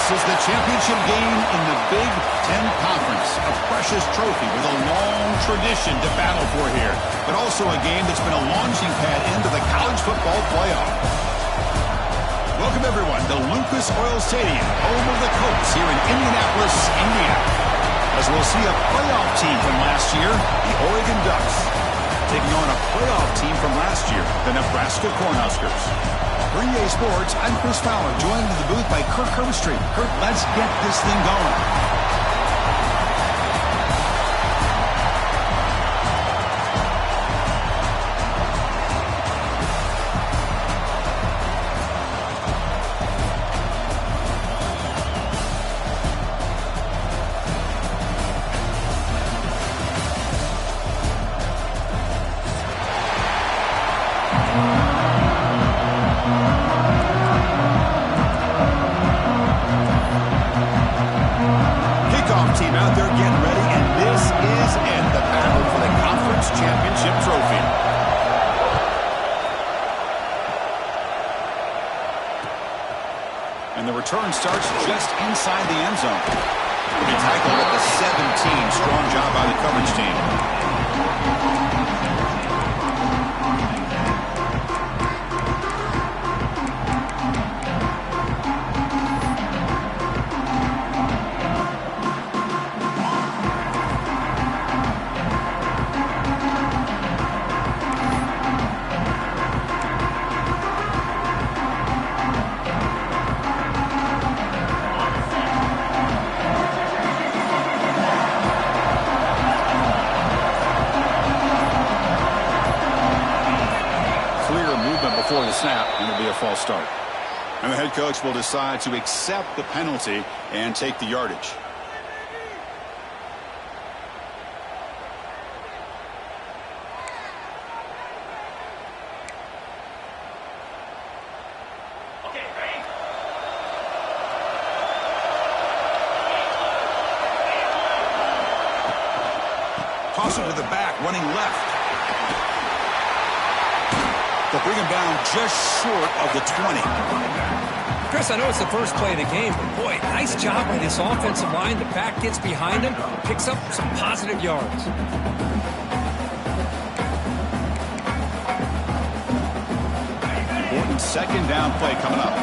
This is the championship game in the Big Ten Conference. A precious trophy with a long tradition to battle for here. But also a game that's been a launching pad into the college football playoff. Welcome, everyone, to Lucas Oil Stadium, home of the Colts here in Indianapolis, Indiana. As we'll see a playoff team from last year, the Oregon Ducks, taking on a playoff team from last year, the Nebraska Cornhuskers. For EA Sports, I'm Chris Fowler, joined in the booth by Kirk Herbstreit. Kirk, let's get this thing going. Team out there getting ready, and this is it, the battle for the conference championship trophy. And the return starts just inside the end zone. They tackle at the 17. Strong job by the coverage team. Before the snap, and it'll be a false start. And the head coach will decide to accept the penalty and take the yardage. Okay, ready? Toss it to the back, running left. They'll bring him down just short of the 20. Chris, I know it's the first play of the game, but boy, nice job by this offensive line. The back gets behind him, picks up some positive yards. Important second down play coming up.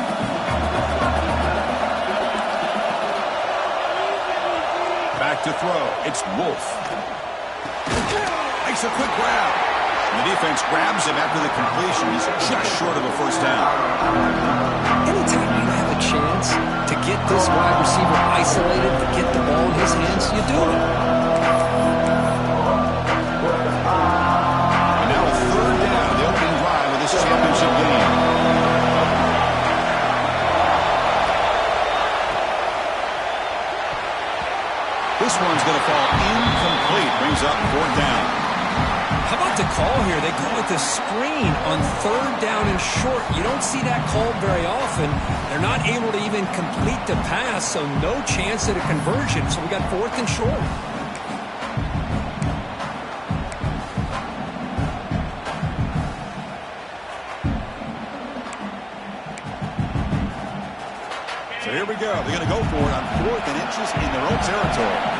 Back to throw. It's Wolf. Makes a quick grab. The defense grabs him after the completion. He's just short of a first down. Anytime you have a chance to get this wide receiver isolated, to get the ball in his hands, you do it. And now a third down, the opening drive of this championship game. This one's going to fall incomplete. Brings up fourth down. How about the call here? They call it the screen on third down and short. You don't see that called very often. They're not able to even complete the pass, so no chance at a conversion. So we got fourth and short. So here we go. They're going to go for it on 4th and inches in their own territory.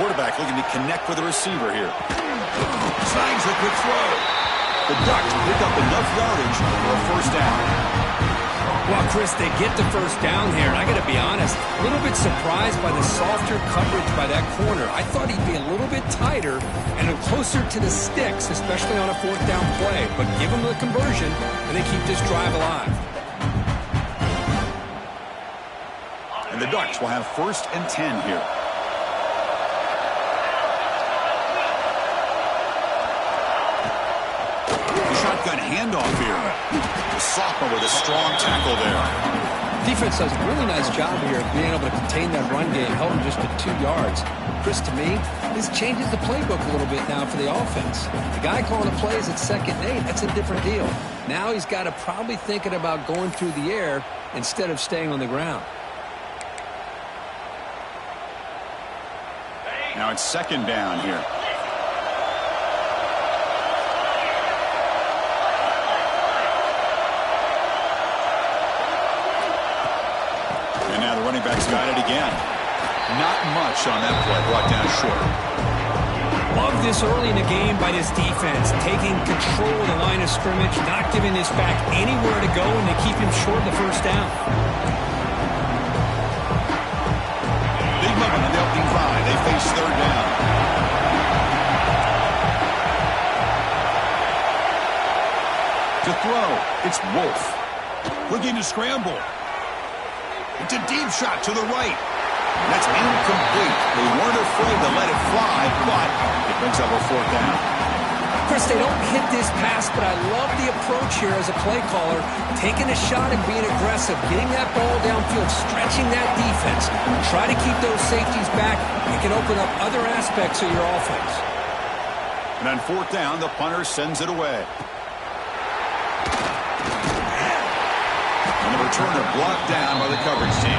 Quarterback looking to connect with the receiver here. Snags a quick throw. The Ducks pick up enough yardage for a first down. Well, Chris, they get the first down here, and I got to be honest, a little bit surprised by the softer coverage by that corner. I thought he'd be a little bit tighter and closer to the sticks, especially on a fourth down play. But give them the conversion, and they keep this drive alive. And the Ducks will have 1st and 10 here. Shotgun handoff here. The sophomore with a strong tackle there. Defense does a really nice job here of being able to contain that run game, held him just at 2 yards. Chris, to me, this changes the playbook a little bit now for the offense. The guy calling the plays at 2nd and 8, that's a different deal. Now he's got to probably thinking about going through the air instead of staying on the ground. Now it's 2nd down here. Not much on that play, brought down short. Love this early in the game by this defense, taking control of the line of scrimmage, not giving this back anywhere to go, and they keep him short of the first down. Big moment on the opening drive. They face third down. To throw, it's Wolf. Looking to scramble. It's a deep shot to the right. That's incomplete. They weren't afraid to let it fly, but it brings up a fourth down. Chris, they don't hit this pass, but I love the approach here as a play caller, taking a shot and being aggressive, getting that ball downfield, stretching that defense. Try to keep those safeties back. It can open up other aspects of your offense. And on fourth down, the punter sends it away. And the returner blocked down by the coverage team.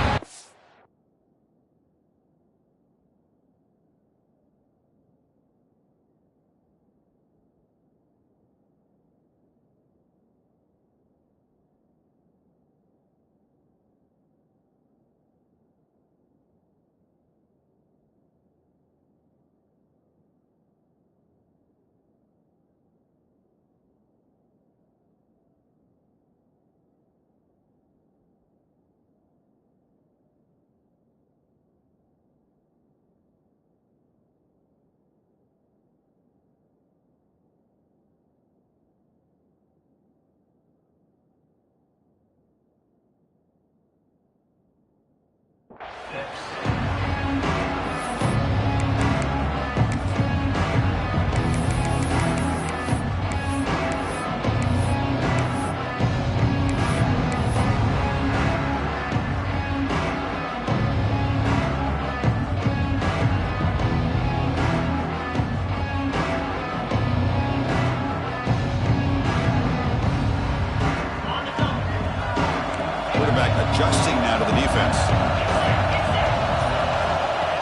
Adjusting now to the defense.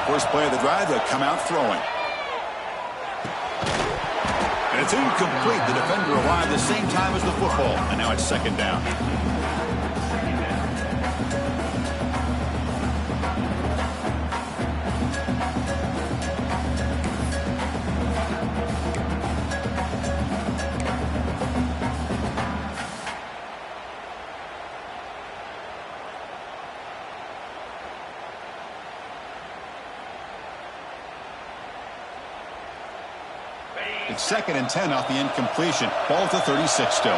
First play of the drive, they'll come out throwing. And it's incomplete. The defender arrived the same time as the football. And now it's second down. It's second and 10 off the incompletion. Ball to 36 still.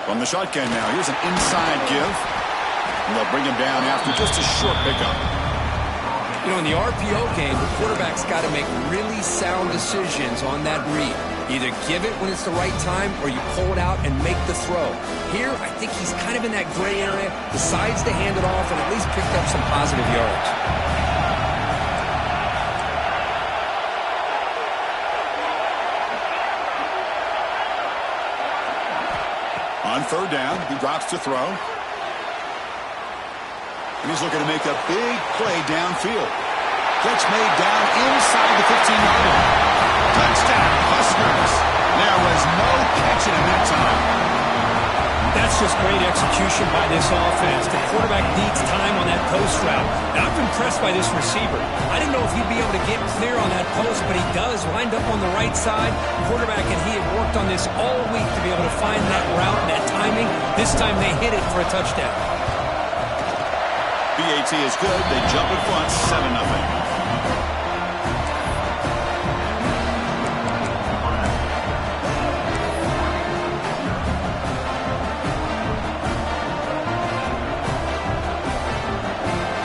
From the shotgun now, here's an inside give. And they'll bring him down after just a short pickup. You know, in the RPO game, the quarterback's got to make really sound decisions on that read. Either give it when it's the right time or you pull it out and make the throw. Here, I think he's kind of in that gray area, decides to hand it off and at least picked up some positive yards. On third down, he drops to throw. And he's looking to make a big play downfield. Catch made down inside the 15-yard line. Touchdown, Huskers. There was no catching him that time. That's just great execution by this offense. The quarterback needs time on that post route. And I'm impressed by this receiver. I didn't know if he'd be able to get clear on that post, but he does. Lined up on the right side. Quarterback and he had worked on this all week to be able to find that route and that timing. This time they hit it for a touchdown. BAT is good. They jump in front, 7-0.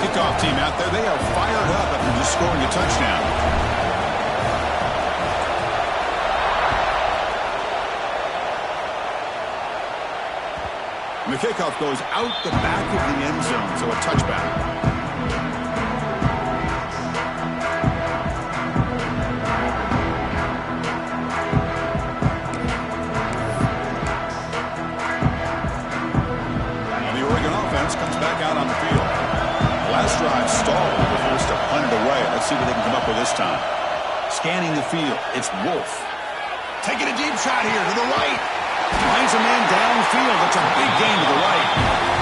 Kickoff team out there. They are fired up after just scoring a touchdown. And the kickoff goes out the back of the end zone, so a touchback. And the Oregon offense comes back out on the field. Last drive stalled. They're forced to punt it away. Let's see what they can come up with this time. Scanning the field, it's Wolf. Taking a deep shot here to the right. Finds a man downfield. That's a big gain to the right.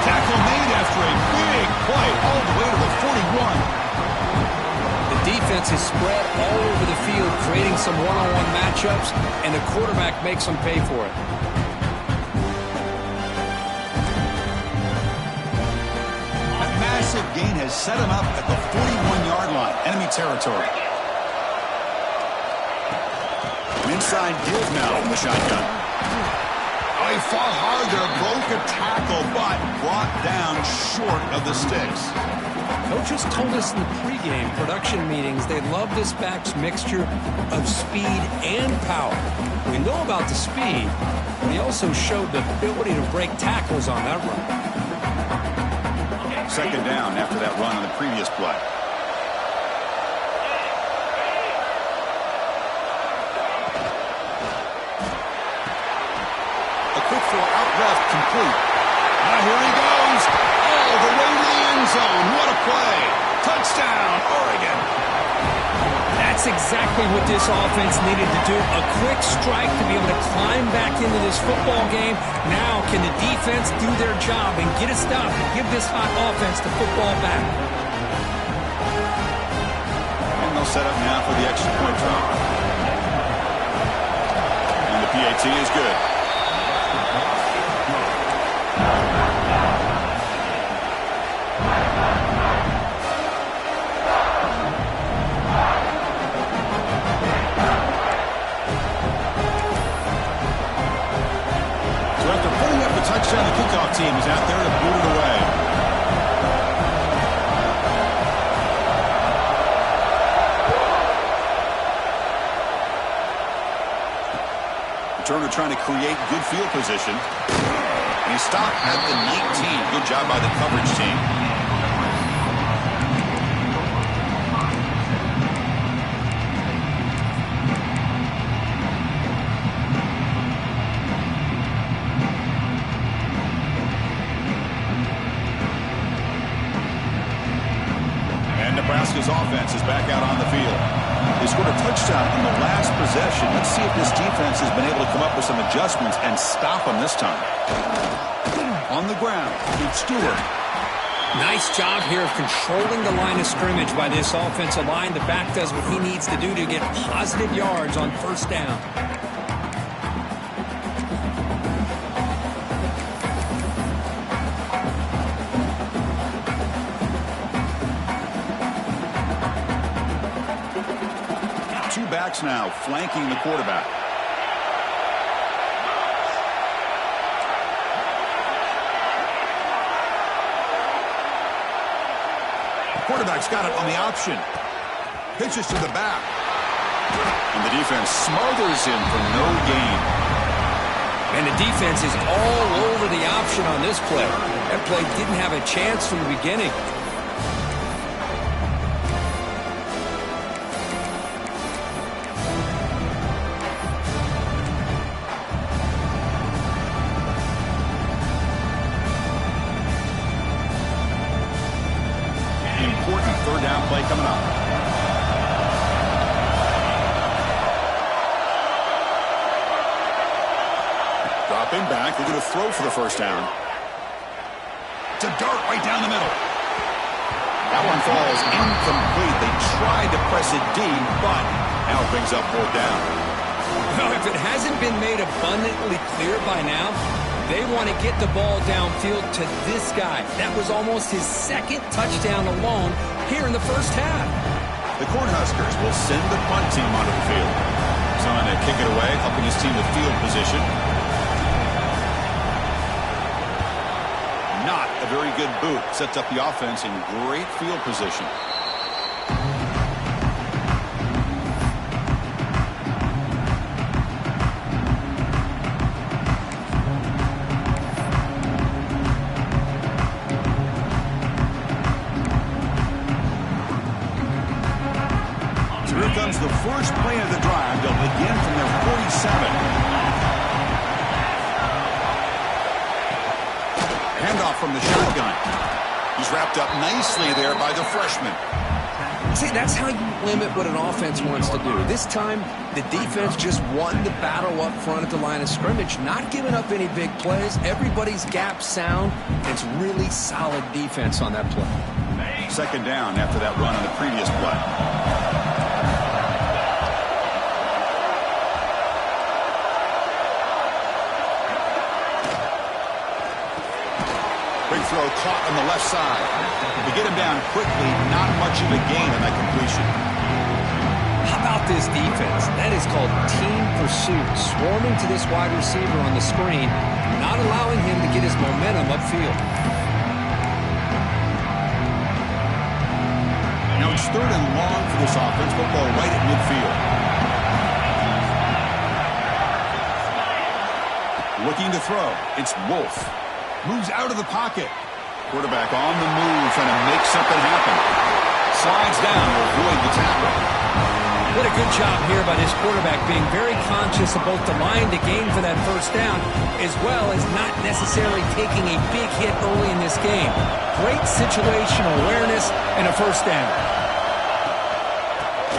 Tackle made after a big play all the way to the 41. The defense is spread all over the field, creating some one-on-one matchups, and the quarterback makes them pay for it. That massive gain has set him up at the 41-yard line, enemy territory. An inside give now from the shotgun. Oh, he fought hard there, broke a tackle, but brought down short of the sticks. Coaches told us in the pregame production meetings they love this back's mixture of speed and power. We know about the speed, but he also showed the ability to break tackles on that run. Second down after that run on the previous play. A quick throw out left, complete. Now here he goes. All the way to the end zone. What a play. Touchdown, Oregon. That's exactly what this offense needed to do. A quick strike to be able to climb back into this football game. Now can the defense do their job and get a stop and give this hot offense the football back? And they'll set up now for the extra point drop. And the PAT is good. Touchdown, the kickoff team is out there to boot it away. Returner trying to create good field position. And he stopped at the 19. Good job by the coverage team. Nebraska's offense is back out on the field. They scored a touchdown in the last possession. Let's see if this defense has been able to come up with some adjustments and stop them this time. On the ground, it's Stewart. Nice job here of controlling the line of scrimmage by this offensive line. The back does what he needs to do to get positive yards on first down. Now flanking the quarterback. Quarterback's got it on the option. Pitches to the back. And the defense smothers him for no gain. And the defense is all over the option on this play. That play didn't have a chance from the beginning. Third down play coming up. Dropping back. They're going to throw for the first down. It's a dart right down the middle. That one falls incomplete. They tried to press it deep, but now it brings up fourth down. Well, if it hasn't been made abundantly clear by now, they want to get the ball downfield to this guy. That was almost his second touchdown alone here in the first half. The Cornhuskers will send the punt team onto the field. Trying to kick it away, helping his team with field position. Not a very good boot. Sets up the offense in great field position. The first play of the drive. They'll begin from their 47. Handoff from the shotgun. He's wrapped up nicely there by the freshman. See, that's how you limit what an offense wants to do. This time, the defense just won the battle up front at the line of scrimmage, not giving up any big plays. Everybody's gap sound. It's really solid defense on that play. Second down after that run on the previous play. Big throw caught on the left side. To get him down quickly, not much of a gain on that completion. How about this defense? That is called team pursuit. Swarming to this wide receiver on the screen, not allowing him to get his momentum upfield. Now it's third and long for this offense. Football right at midfield. Looking to throw. It's Wolf. Moves out of the pocket. Quarterback on the move, trying to make something happen. Slides down to avoid the tackle. What a good job here by this quarterback, being very conscious of both the line to gain for that first down, as well as not necessarily taking a big hit early in this game. Great situational awareness and a first down.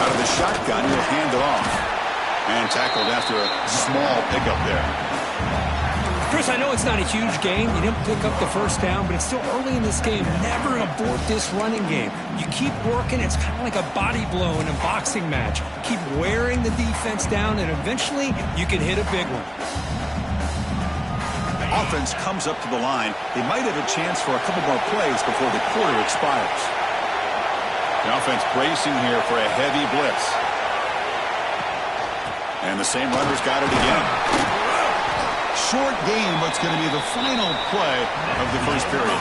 Out of the shotgun, he'll hand it off. And tackled after a small pickup there. Chris, I know it's not a huge game. You didn't pick up the first down, but it's still early in this game. Never abort this running game. You keep working. It's kind of like a body blow in a boxing match. Keep wearing the defense down, and eventually you can hit a big one. Offense comes up to the line. They might have a chance for a couple more plays before the quarter expires. The offense bracing here for a heavy blitz. And the same runner's got it again. Short game, but it's going to be the final play of the first period.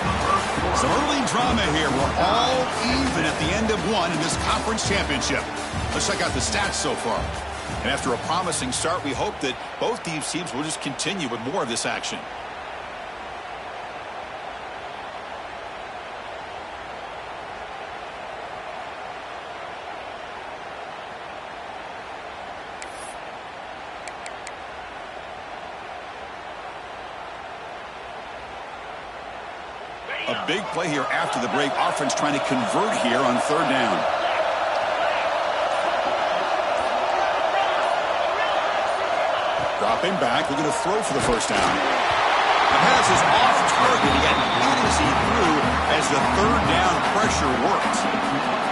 Some early drama here. We're all even at the end of one in this conference championship. Let's check out the stats so far. And after a promising start, we hope that both these teams will just continue with more of this action. A big play here after the break. Offense trying to convert here on third down. Dropping back, looking to throw for the first down. The pass is off target. He got easy through as the third down pressure worked.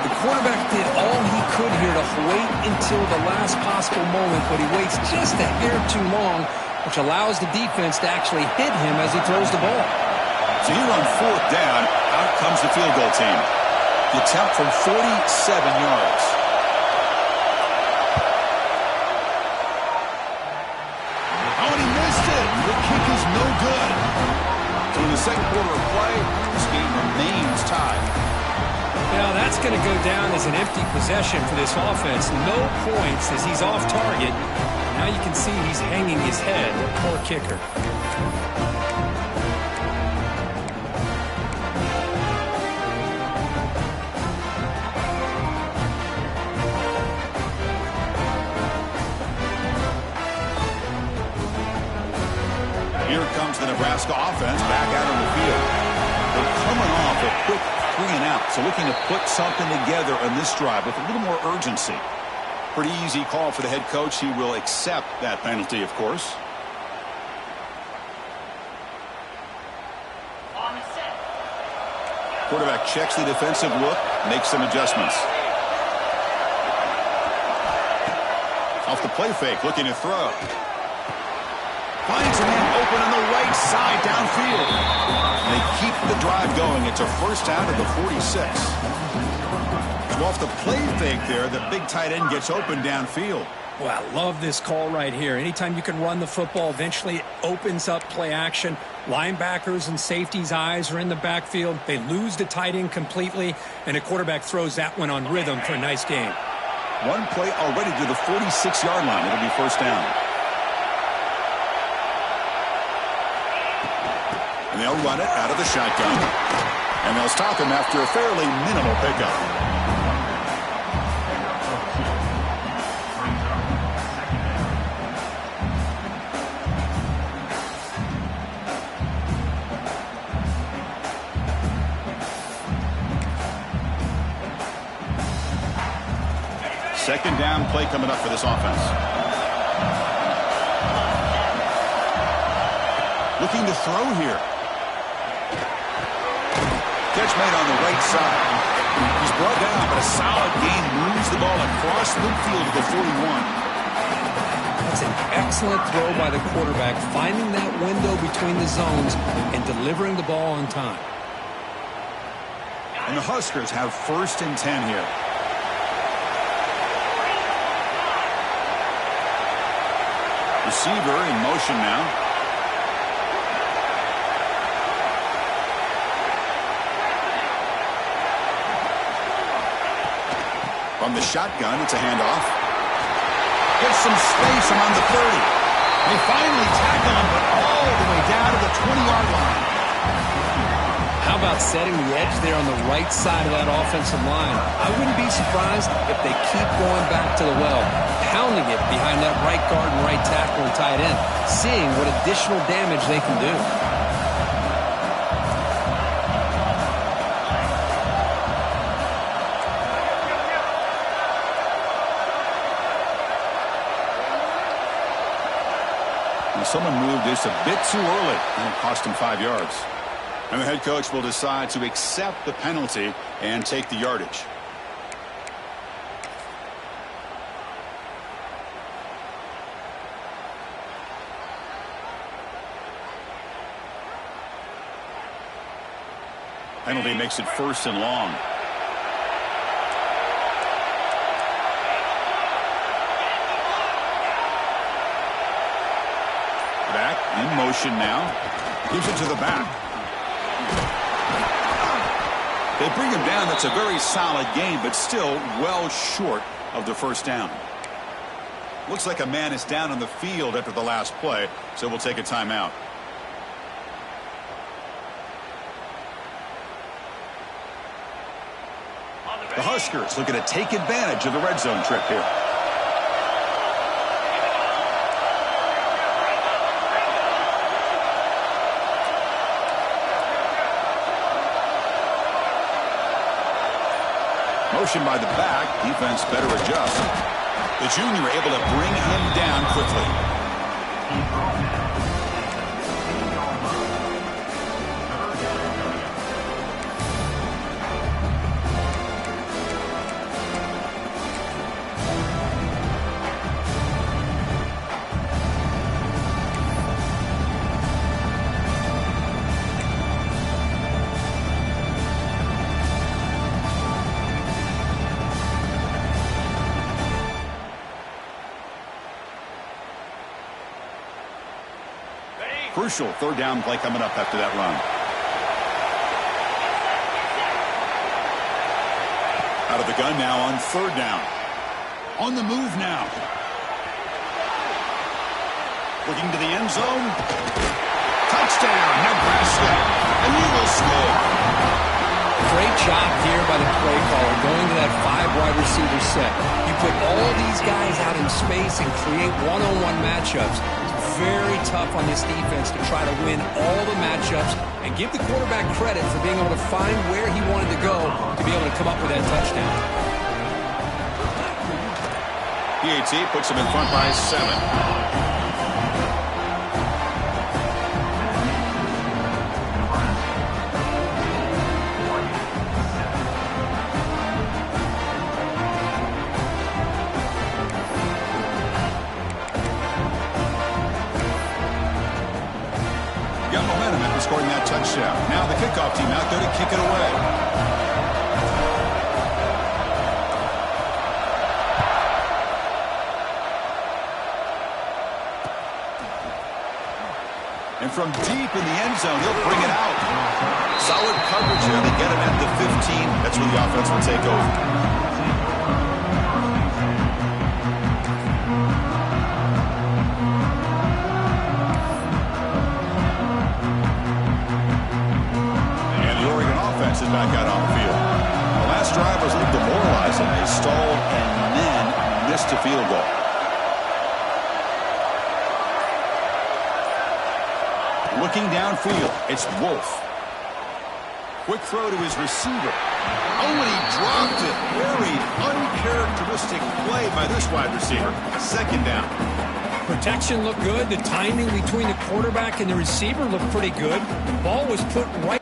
The quarterback did all he could here to wait until the last possible moment, but he waits just a hair too long, which allows the defense to actually hit him as he throws the ball. So here on fourth down, out comes the field goal team. The attempt from 47 yards. Oh, and he missed it. The kick is no good. So in the second quarter of play, this game remains tied. Now that's going to go down as an empty possession for this offense. No points as he's off target. Now you can see he's hanging his head. Poor kicker. Here comes the Nebraska offense back out on the field. They're coming off a quick 3-and-out, so looking to put something together on this drive with a little more urgency. Pretty easy call for the head coach. He will accept that penalty, of course. Quarterback checks the defensive look, makes some adjustments. Off the play fake, looking to throw. Finds a man open on the right side downfield. They keep the drive going. It's a first down at the 46. So off the play fake there, the big tight end gets open downfield. Well, I love this call right here. Anytime you can run the football, eventually it opens up play action. Linebackers and safeties' eyes are in the backfield. They lose the tight end completely, and the quarterback throws that one on rhythm for a nice game. One play already to the 46-yard line. It'll be first down. And they'll run it out of the shotgun. And they'll stop him after a fairly minimal pickup. Second down play coming up for this offense. Looking to throw here. Catch made on the right side. He's brought down, but a solid gain moves the ball across midfield to the 41. That's an excellent throw by the quarterback, finding that window between the zones and delivering the ball on time. And the Huskers have 1st and 10 here. Receiver in motion now. From the shotgun, it's a handoff. Gets some space around the 30. They finally tackle him, but all the way down to the 20-yard line. How about setting the edge there on the right side of that offensive line? I wouldn't be surprised if they keep going back to the well, pounding it behind that right guard and right tackle and tight end, seeing what additional damage they can do. Someone moved this a bit too early, and it cost him 5 yards. And the head coach will decide to accept the penalty and take the yardage. Penalty makes it 1st and long. Back in motion now. Gives it to the back. They bring him down. That's a very solid game, but still well short of the 1st down. Looks like a man is down on the field after the last play, so we'll take a timeout. The Huskers looking to take advantage of the red zone trip here. Motion by the back. Defense better adjust. The junior able to bring him down quickly. Crucial 3rd down play coming up after that run. Out of the gun now on 3rd down. On the move now. Looking to the end zone. Touchdown, Nebraska. And you will score. Great job here by the play caller, going to that 5 wide receiver set. You put all these guys out in space and create one-on-one matchups. Very tough on this defense to try to win all the matchups and give the quarterback credit for being able to find where he wanted to go to be able to come up with that touchdown. PAT puts him in front by 7. Scoring that touchdown. Now the kickoff team out there to kick it away. And from deep in the end zone, he'll bring it out. Solid coverage here. They get him at the 15. That's where the offense will take over. Is back out on the field. The last drive was a little demoralizing. They stalled and then missed a field goal. Looking downfield, it's Wolf. Quick throw to his receiver. Oh, and he dropped it. Very uncharacteristic play by this wide receiver. Second down. Protection looked good. The timing between the quarterback and the receiver looked pretty good. Ball was put right.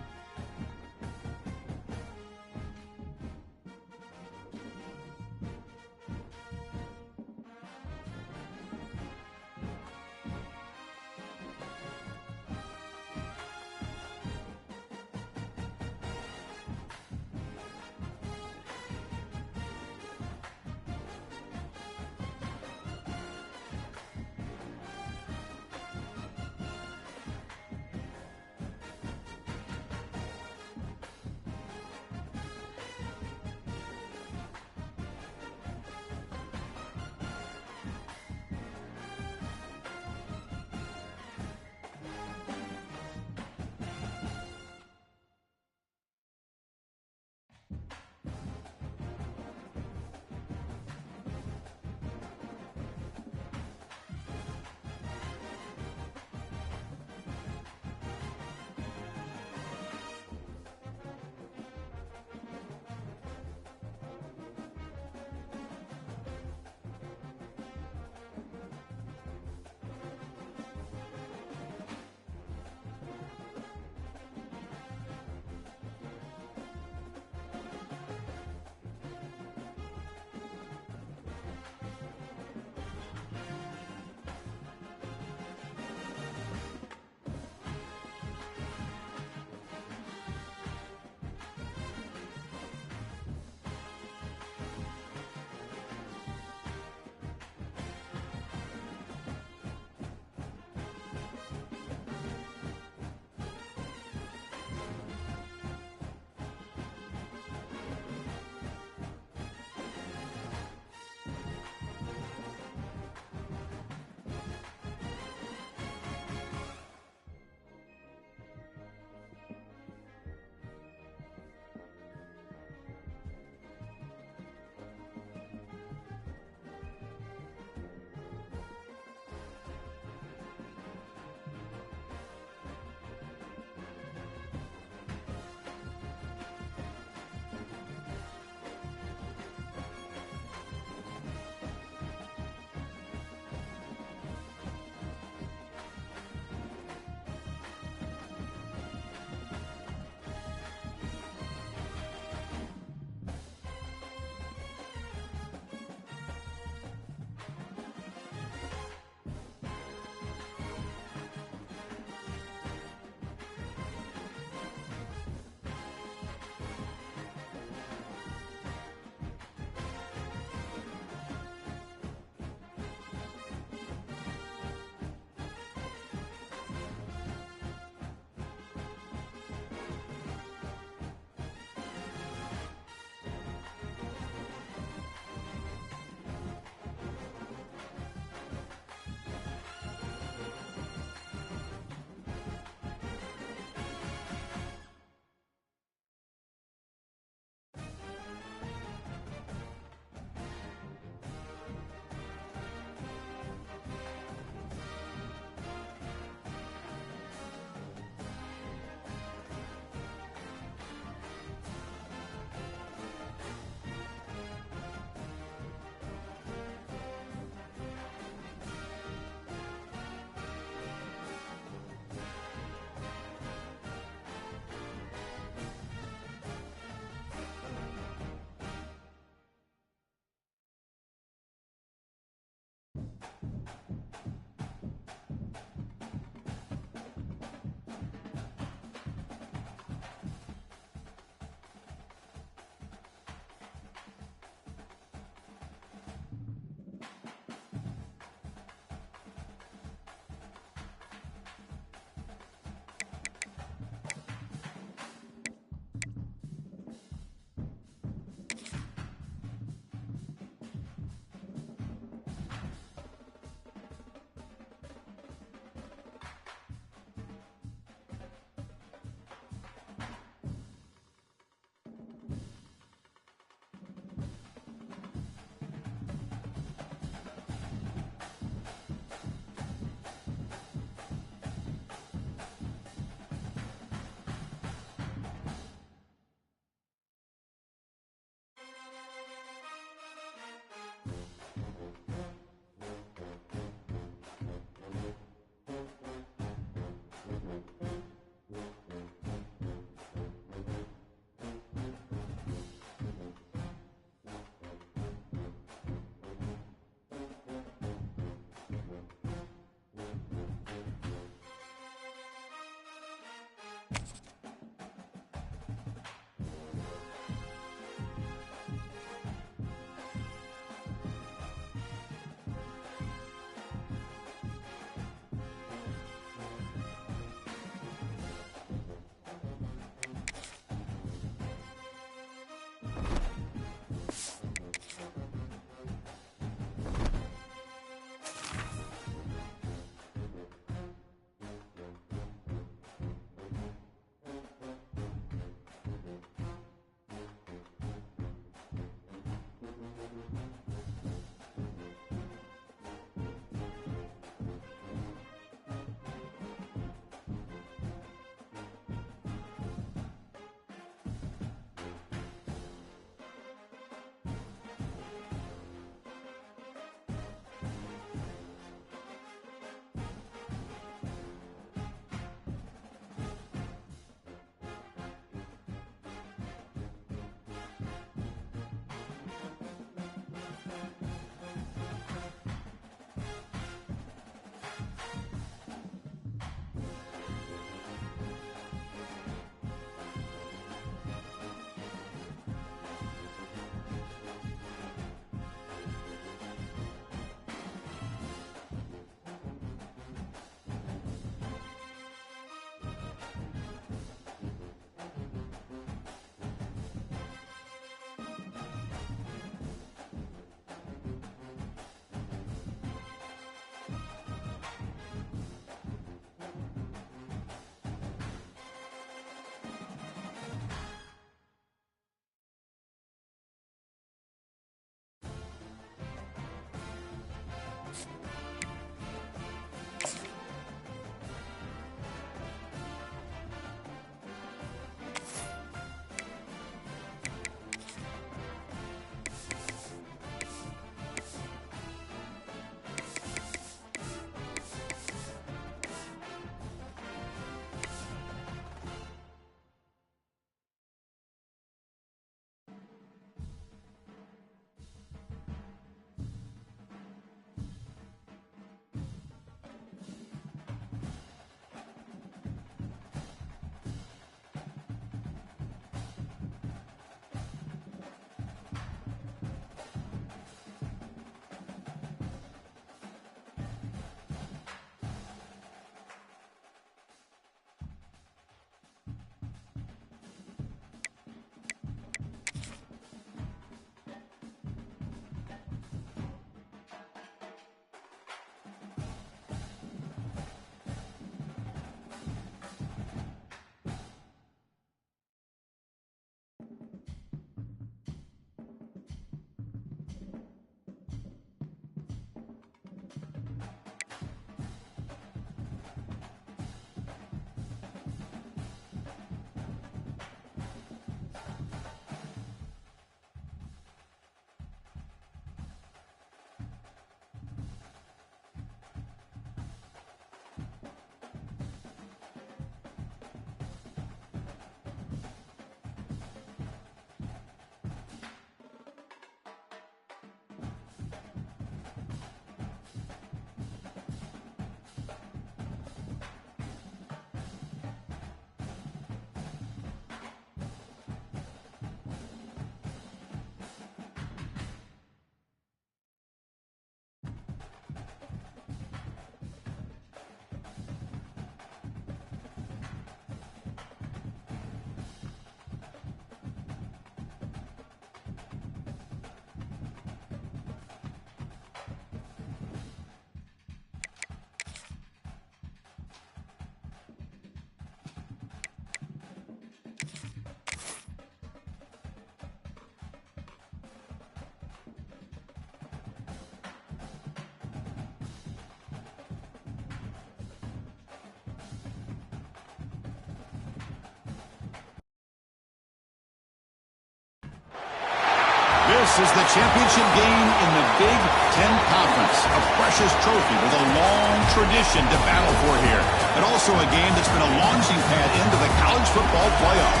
This is the championship game in the Big Ten Conference. A precious trophy with a long tradition to battle for here. And also a game that's been a launching pad into the college football playoff.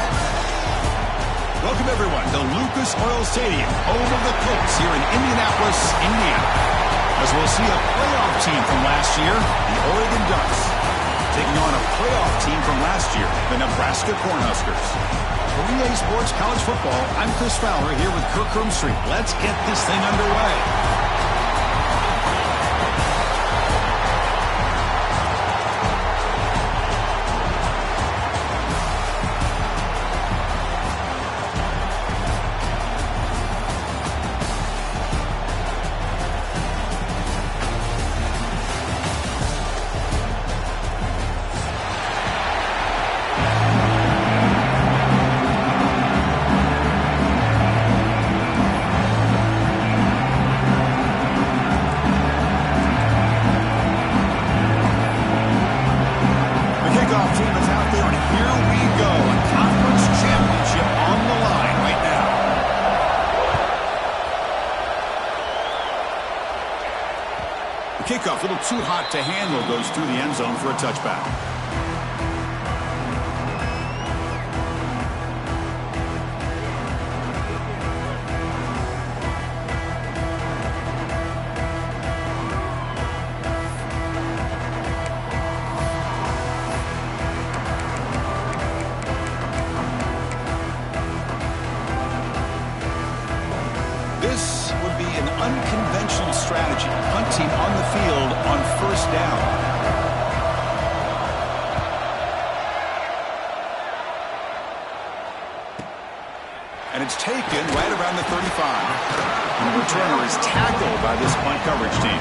Welcome, everyone, to Lucas Oil Stadium, home of the Colts here in Indianapolis, Indiana. As we'll see a playoff team from last year, the Oregon Ducks, taking on a playoff team from last year, the Nebraska Cornhuskers. For EA Sports College Football, I'm Chris Fowler here with Kirk Herbstreit. Let's get this thing underway. Kickoff, a little too hot to handle, goes through the end zone for a touchback. This would be an unconventional strategy, punting on the field on first down. And it's taken right around the 35. And the returner is tackled by this punt coverage team.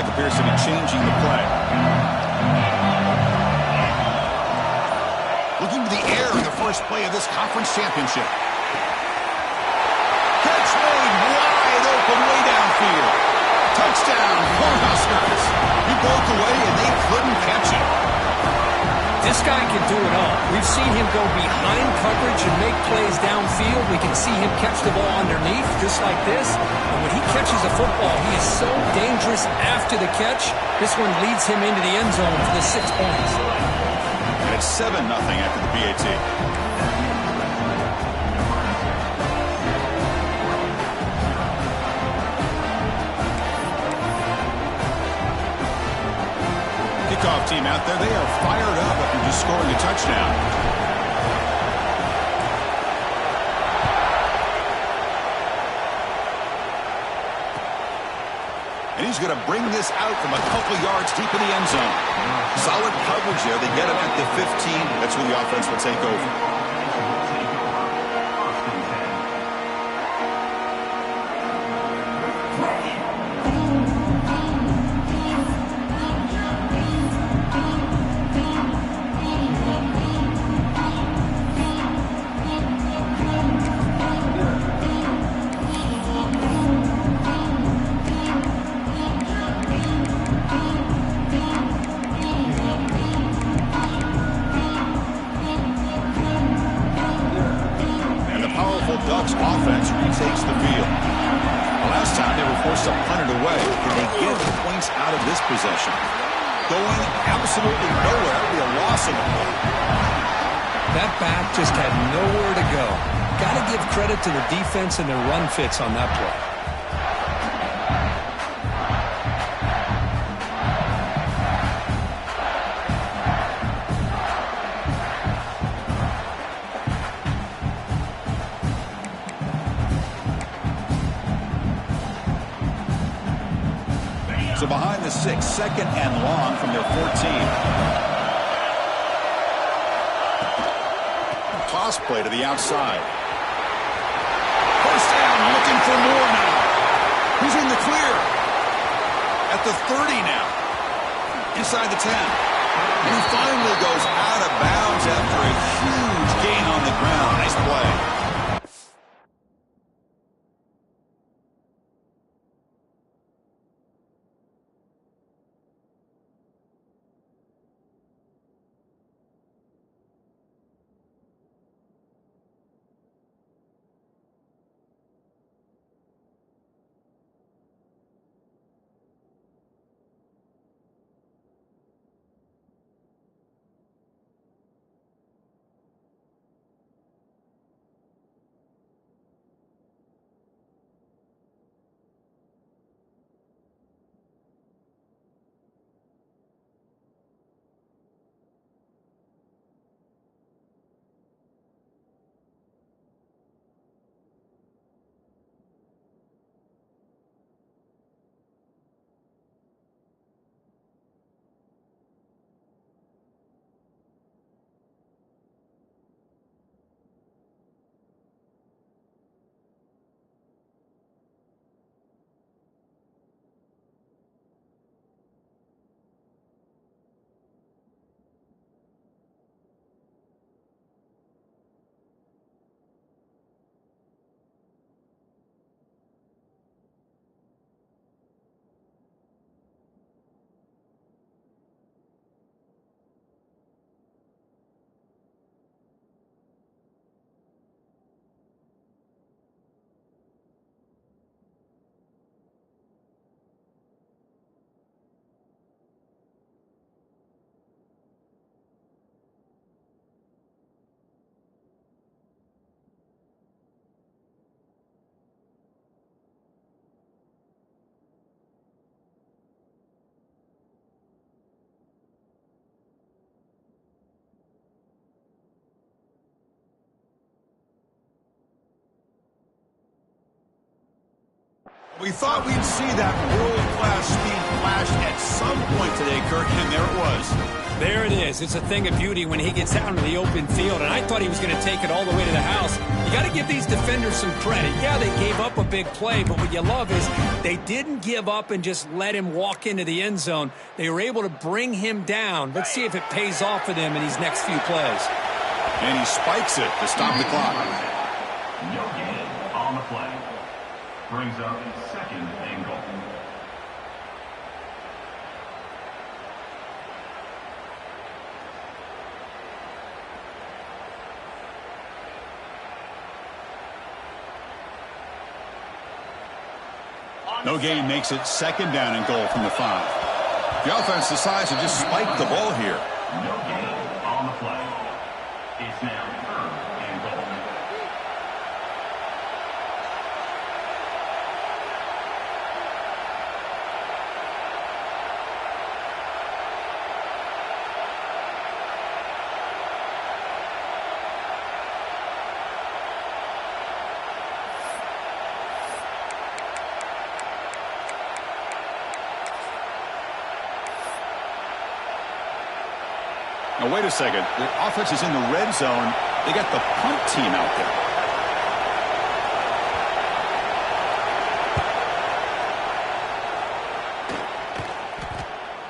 Appears to be changing the play. Looking to the air in the first play of this conference championship. Catch made wide open way downfield. Touchdown, Cornhuskers. He broke away and they couldn't catch him. This guy can do it all. We've seen him go behind coverage and make plays downfield. We can see him catch the ball underneath, just like this. And when he catches a football, he is so dangerous after the catch. This one leads him into the end zone for the 6 points. And it's 7-0 after the PAT. Kickoff team out there, they are fired up after just scoring a touchdown. And he's going to bring this out from a couple yards deep in the end zone. Solid coverage there. They get him at the 15. That's where the offense will take over. Ducks offense retakes the field. Last time they were forced to punt it away. Can they get the points out of this possession? Going absolutely nowhere. It'll be a loss of the play. That back just had nowhere to go. Got to give credit to the defense and their run fits on that play. So behind the 6, second and long from their 14. Toss play to the outside. First down, looking for more now. He's in the clear. At the 30 now. Inside the 10. And he finally goes out of bounds after a huge gain on the ground. Nice play. We thought we'd see that world-class speed flash at some point today, Kirk, and there it was. There it is. It's a thing of beauty when he gets out into the open field, and I thought he was going to take it all the way to the house. You got to give these defenders some credit. Yeah, they gave up a big play, but what you love is they didn't give up and just let him walk into the end zone. They were able to bring him down. Let's see if it pays off for them in these next few plays. And he spikes it to stop the clock. No gain on the play. Brings up second and goal. No gain makes it second down and goal from the 5. The offense decides to just spike the ball here. No gain on the play. It's now third and goal. Now, wait a second. The offense is in the red zone. They got the punt team out there.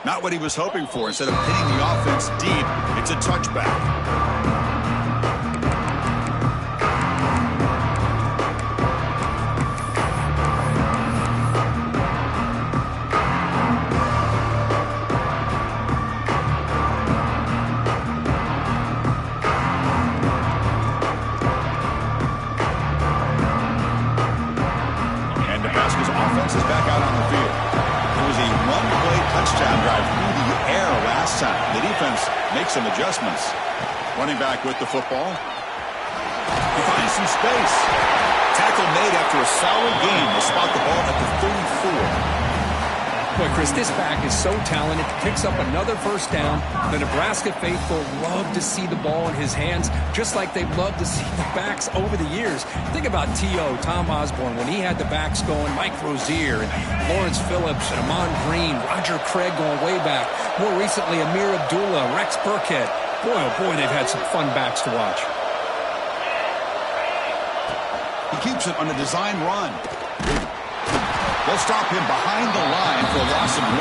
Not what he was hoping for. Instead of hitting the offense deep, it's a touchback. Is back out on the field. It was a one-play touchdown drive through the air last time. The defense makes some adjustments. Running back with the football. He finds some space. Tackle made after a solid gain. They spot the ball at the 34. Boy, Chris, this back is so talented. Picks up another first down. The Nebraska faithful love to see the ball in his hands, just like they've loved to see the backs over the years. Think about T.O., Tom Osborne, when he had the backs going, Mike Rozier, and Lawrence Phillips, and Amon Green, Roger Craig going way back. More recently, Amir Abdullah, Rex Burkhead. Boy, oh boy, they've had some fun backs to watch. He keeps it on a design run. They'll stop him behind the line for a loss of 1.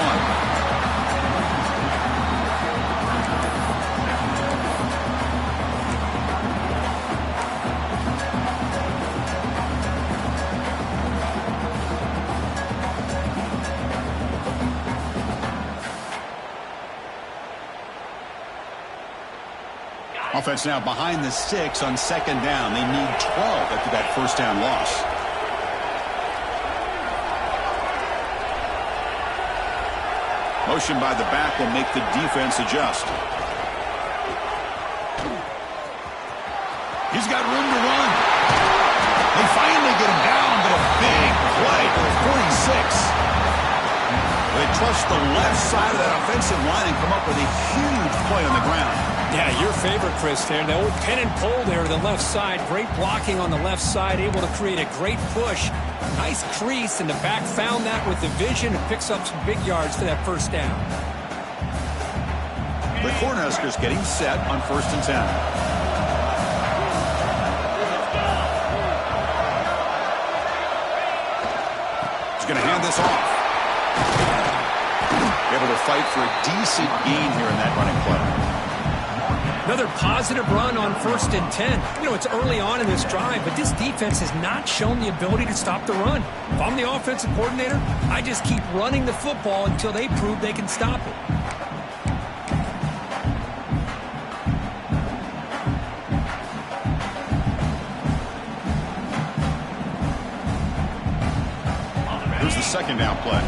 Offense now behind the 6 on second down. They need 12 after that first down loss. Motion by the back will make the defense adjust. He's got room to run. They finally get him down, but a big play for 46. They trust the left side of that offensive line and come up with a huge play on the ground. Yeah, your favorite, Chris, there. The old pin and pull there to the left side. Great blocking on the left side, able to create a great push. Nice crease, and the back found that with the vision and picks up some big yards for that first down. The Cornhuskers getting set on 1st and 10. He's going to hand this off. Able to fight for a decent gain here in that running play. Another positive run on 1st and 10. You know, it's early on in this drive, but this defense has not shown the ability to stop the run. If I'm the offensive coordinator, I just keep running the football until they prove they can stop it. Here's the second down play.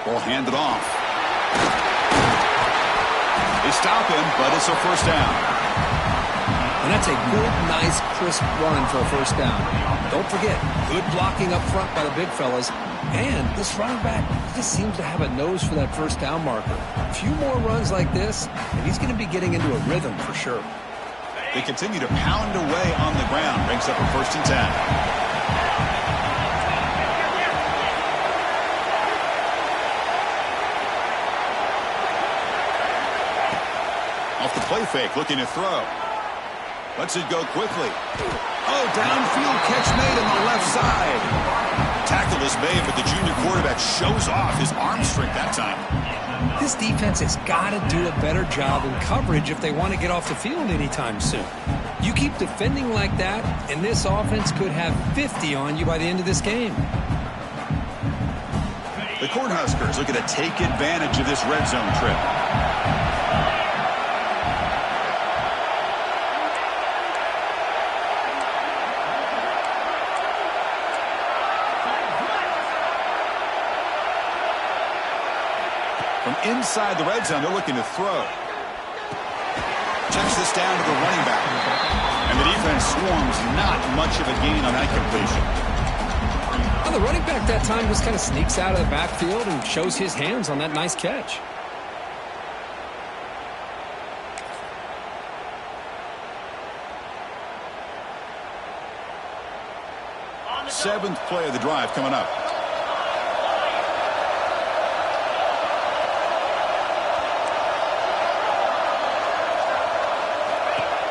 Ball handed off. They stop him, but it's a first down. And that's a good, nice, crisp run for a first down. Don't forget, good blocking up front by the big fellas. And this running back just seems to have a nose for that first down marker. A few more runs like this, and he's going to be getting into a rhythm for sure. They continue to pound away on the ground. Brings up a 1st and 10. Off the play fake, looking to throw. Lets it go quickly. Oh, downfield catch made on the left side. Tackle is made, but the junior quarterback shows off his arm strength that time. This defense has got to do a better job in coverage if they want to get off the field anytime soon. You keep defending like that, and this offense could have 50 on you by the end of this game. The Cornhuskers looking to take advantage of this red zone trip. From inside the red zone, they're looking to throw. Checks this down to the running back. And the defense swarms not much of a gain on that completion. Well, the running back that time just kind of sneaks out of the backfield and shows his hands on that nice catch. Seventh play of the drive coming up.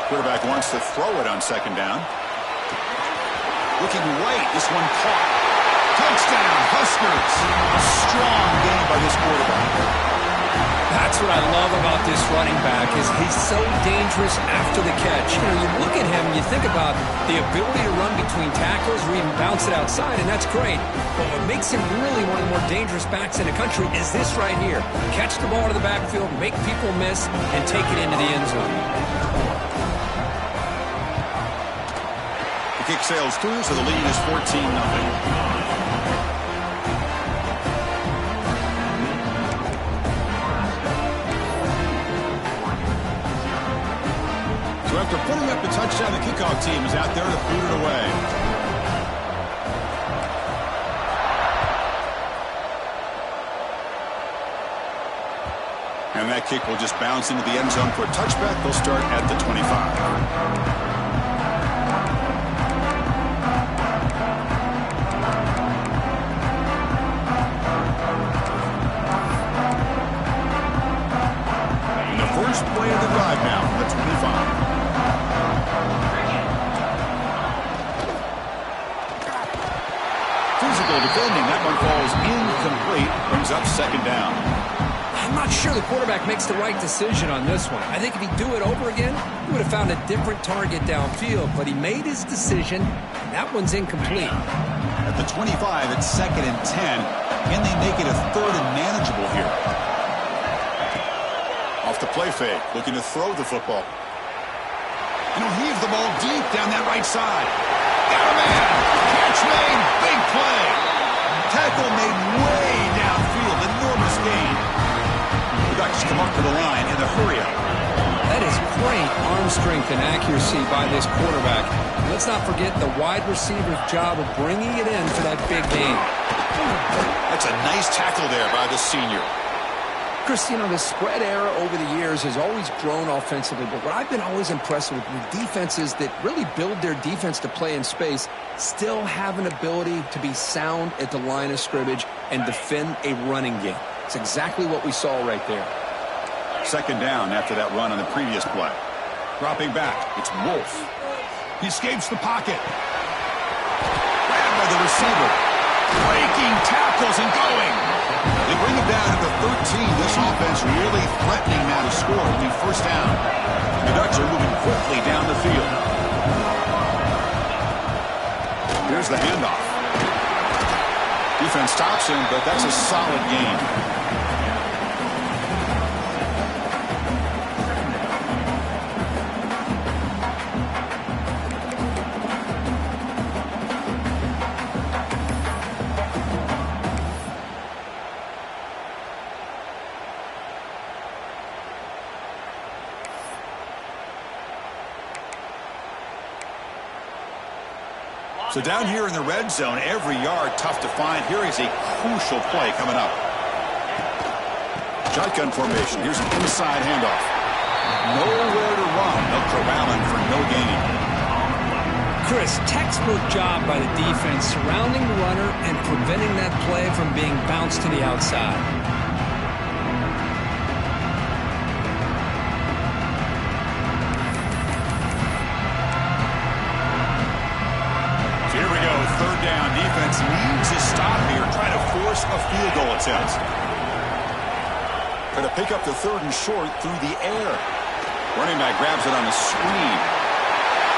Quarterback wants to throw it on second down. Looking right, this one caught. Touchdown, Huskers. A strong game by this quarterback. That's what I love about this running back is he's so dangerous after the catch. You know, you look at him and you think about the ability to run between tackles or even bounce it outside, and that's great. But what makes him really one of the more dangerous backs in the country is this right here. Catch the ball to the backfield, make people miss, and take it into the end zone. Kick sails through, so the lead is 14-0. So after putting up the touchdown, the kickoff team is out there to boot it away. And that kick will just bounce into the end zone for a touchback. They'll start at the 25. First play of the drive now from the 25. Physical defending. That one falls incomplete. Brings up second down. I'm not sure the quarterback makes the right decision on this one. I think if he'd do it over again, he would have found a different target downfield, but he made his decision. That one's incomplete. At the 25, it's 2nd and 10. Can they make it a 3rd and manageable here? Off the play fake, looking to throw the football. And he'll heave the ball deep down that right side. Got a man. Catch made. Big play. Tackle made way downfield. Enormous gain. The Ducks come up to the line in the hurry-up. That is great arm strength and accuracy by this quarterback. Let's not forget the wide receiver's job of bringing it in for that big game. That's a nice tackle there by the senior. Chris, you know, the spread era over the years has always grown offensively, but what I've been always impressed with the defenses that really build their defense to play in space still have an ability to be sound at the line of scrimmage and defend a running game. It's exactly what we saw right there. 2nd down after that run on the previous play. Dropping back, it's Wolf. He escapes the pocket. Grabbed by the receiver. Breaking tackles and going. They bring him down at the 13. This offense really threatening now to score. It'll be 1st down. The Ducks are moving quickly down the field. Here's the handoff. Defense stops him, but that's a solid game. So down here in the red zone, every yard tough to find. Here is a crucial play coming up. Shotgun formation. Here's an inside handoff. Nowhere to run. They'll corral him for no gain. Chris, textbook job by the defense surrounding the runner and preventing that play from being bounced to the outside. Defense needs a stop here, trying to force a field goal attempt. Going to pick up the 3rd and short through the air. Running back grabs it on a screen.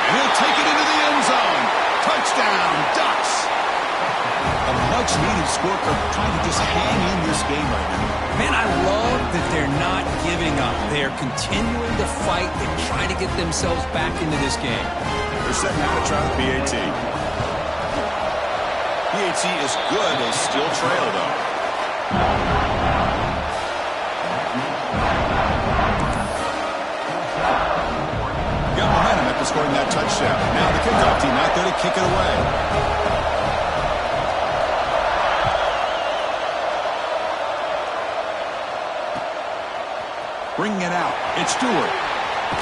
And he'll take it into the end zone. Touchdown, Ducks. A much-needed score, trying to just hang in this game right now. Man, I love that they're not giving up. They're continuing to fight and try to get themselves back into this game. They're setting out to try the PAT. PAT is good. They still trail, though. Got momentum after scoring that touchdown. Now the kickoff team out there to kick it away. Bringing it out. It's Stewart.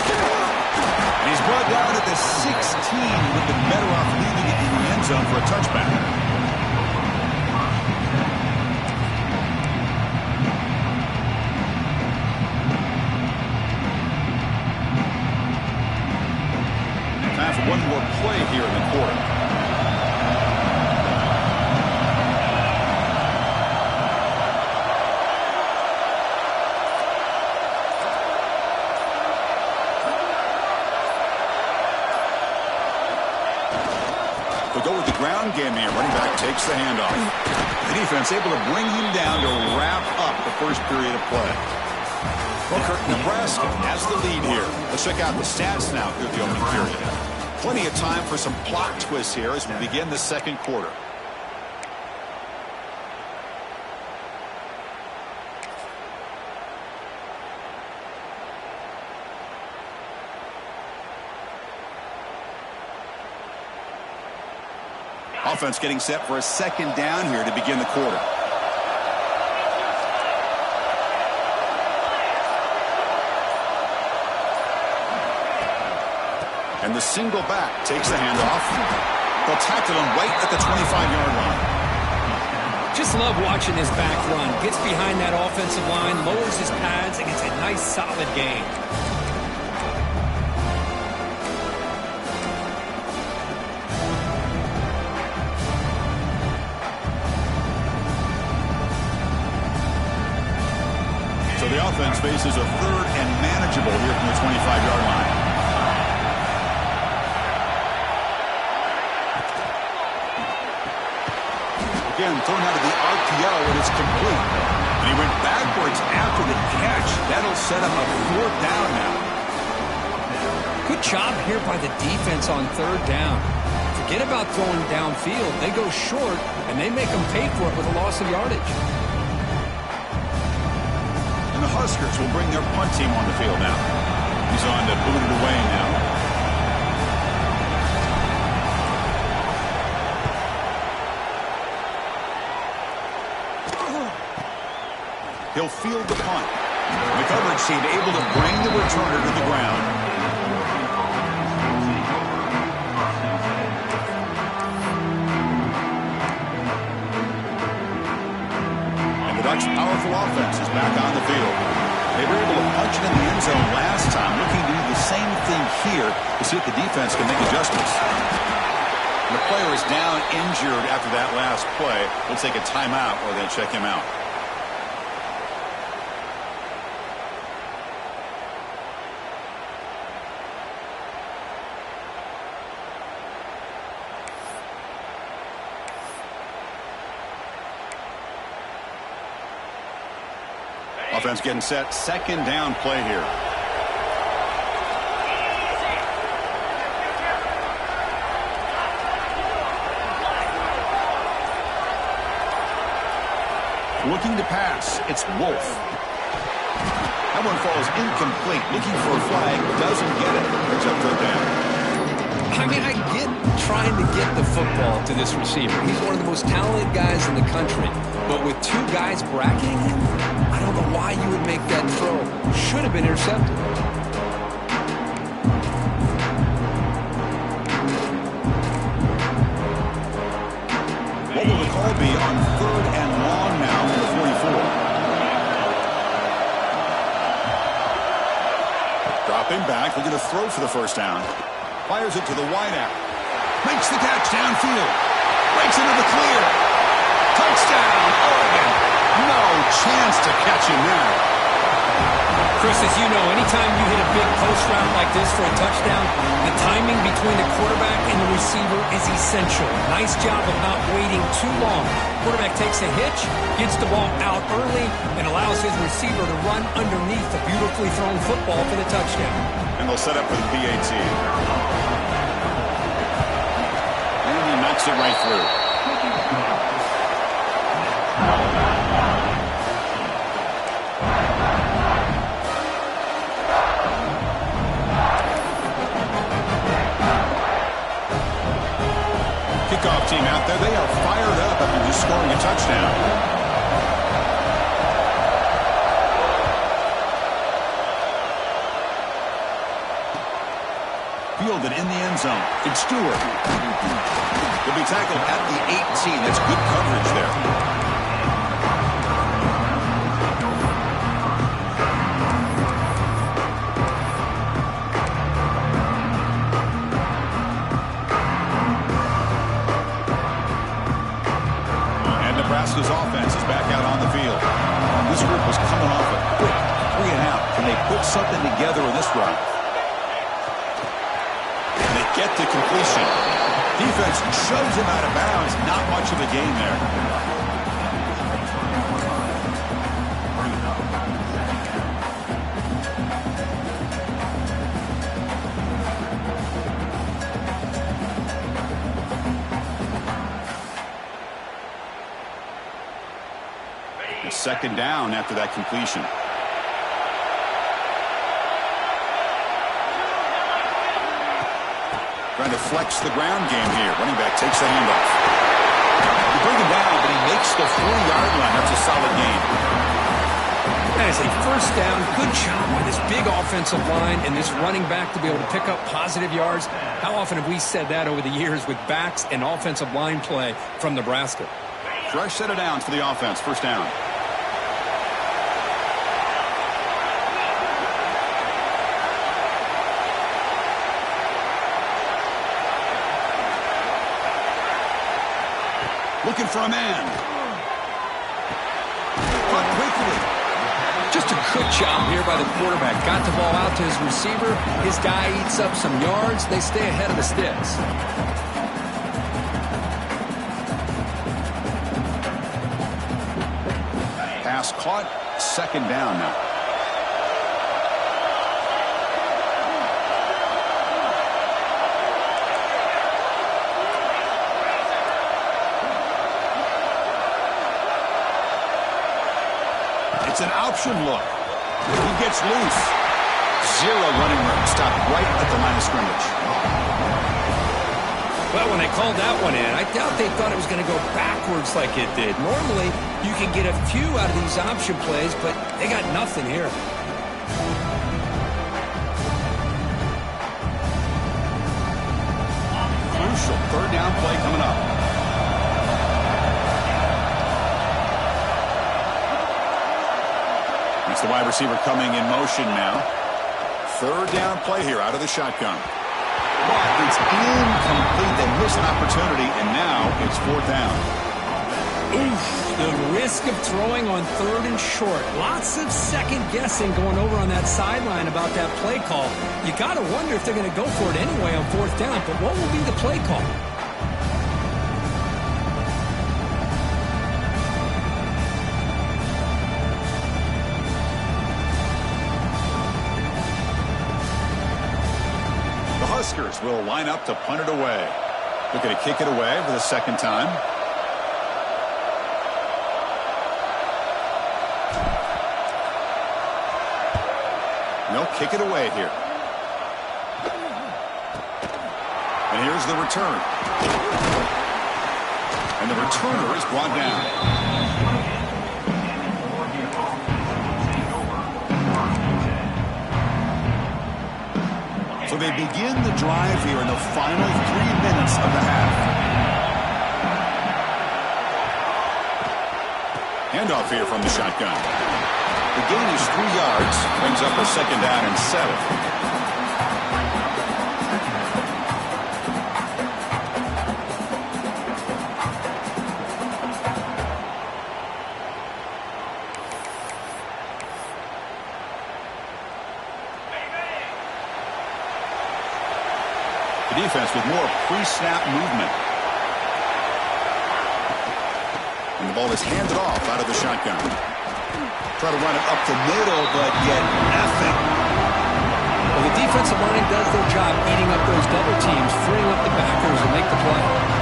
And he's brought down at the 16. Would have been better off leaving it in the end zone for a touchback. One more play here in the quarter. They'll go with the ground game here. Running back takes the handoff. The defense able to bring him down to wrap up the first period of play. Well, Nebraska has the lead here. Let's check out the stats now through the opening period. Plenty of time for some plot twists here as we begin the 2nd quarter. Offense getting set for a 2nd down here to begin the quarter. And the single back takes the handoff. They'll tackle him right at the 25-yard line. Just love watching this back run. Gets behind that offensive line, lowers his pads, and gets a nice solid gain. So So the offense faces a third and manageable here from the 25-yard line. Again, thrown out of the RPO, and it's complete. And he went backwards after the catch. That'll set up a fourth down now. Good job here by the defense on third down. Forget about throwing downfield. They go short, and they make them pay for it with a loss of yardage. And the Huskers will bring their punt team on the field now. He's on to boot it away now. He'll field the punt. The coverage team able to bring the returner to the ground. And the Ducks' powerful offense is back on the field. They were able to punch it in the end zone last time, looking to do the same thing here to see if the defense can make adjustments. The player is down injured after that last play. We'll take a timeout or then check him out. Offense getting set. Second down play here. Looking to pass. It's Wolf. That one falls incomplete. Looking for a flag. Doesn't get it. Brings up third down. I mean, I get trying to get the football to this receiver. He's one of the most talented guys in the country. But with two guys bracketing him, I don't know why you would make that throw. Should have been intercepted. What will the call be on third and long now from the 44? Dropping back, looking to throw for the first down. Fires it to the wideout. Makes the catch downfield. Breaks into the clear. Touchdown, Oregon. No chance to catch him there. Chris, as you know, anytime you hit a big post route like this for a touchdown, the timing between the quarterback and the receiver is essential. Nice job of not waiting too long. Quarterback takes a hitch, gets the ball out early, and allows his receiver to run underneath the beautifully thrown football for the touchdown. And they'll set up for the PAT. And he knocks it right through. Kickoff team out there. They are fired up after just scoring a touchdown. Fielded in the end zone. It's Stewart. He'll be tackled at the 18. That's good coverage there. Nebraska's offense is back out on the field. This group was coming off a quick 3 and out. Can they put something together in this run? And they get to completion. Defense shoves him out of bounds. Not much of a gain there. Second down after that completion. Trying to flex the ground game here. Running back takes the handoff. You bring him down, but he makes the 40-yard line. That's a solid gain. That is a first down. Good job by this big offensive line and this running back to be able to pick up positive yards. How often have we said that over the years with backs and offensive line play from Nebraska? Fresh set of downs for the offense. First down. Looking for a man. Caught quickly. Just a Good job here by the quarterback. Got the ball out to his receiver. His guy eats up some yards. They stay ahead of the sticks. Pass caught. Second down now. It's an option look. He gets loose. Zero running room. Stopped right at the line of scrimmage. Well, when they called that one in, I doubt they thought it was going to go backwards like it did. Normally, you can get a few out of these option plays, but they got nothing here. Crucial third down play coming up. It's the wide receiver coming in motion now. Third down play here out of the shotgun. But it's incomplete. They missed an opportunity, and now it's fourth down. Oof, the risk of throwing on third and short. Lots of second guessing going over on that sideline about that play call. You got to wonder if they're going to go for it anyway on fourth down, but what will be the play call? Huskers will line up to punt it away. Looking to kick it away for the second time. No, kick it away here. And here's the return. And the returner is brought down. So they begin the drive here in the final 3 minutes of the half. Handoff here from the shotgun. The gain is 3 yards. Brings up a second down and 7. Defense with more pre-snap movement. And the ball is handed off out of the shotgun. Try to run it up the middle, but get nothing. Well, the defensive line does their job eating up those double teams, freeing up the backers and make the play.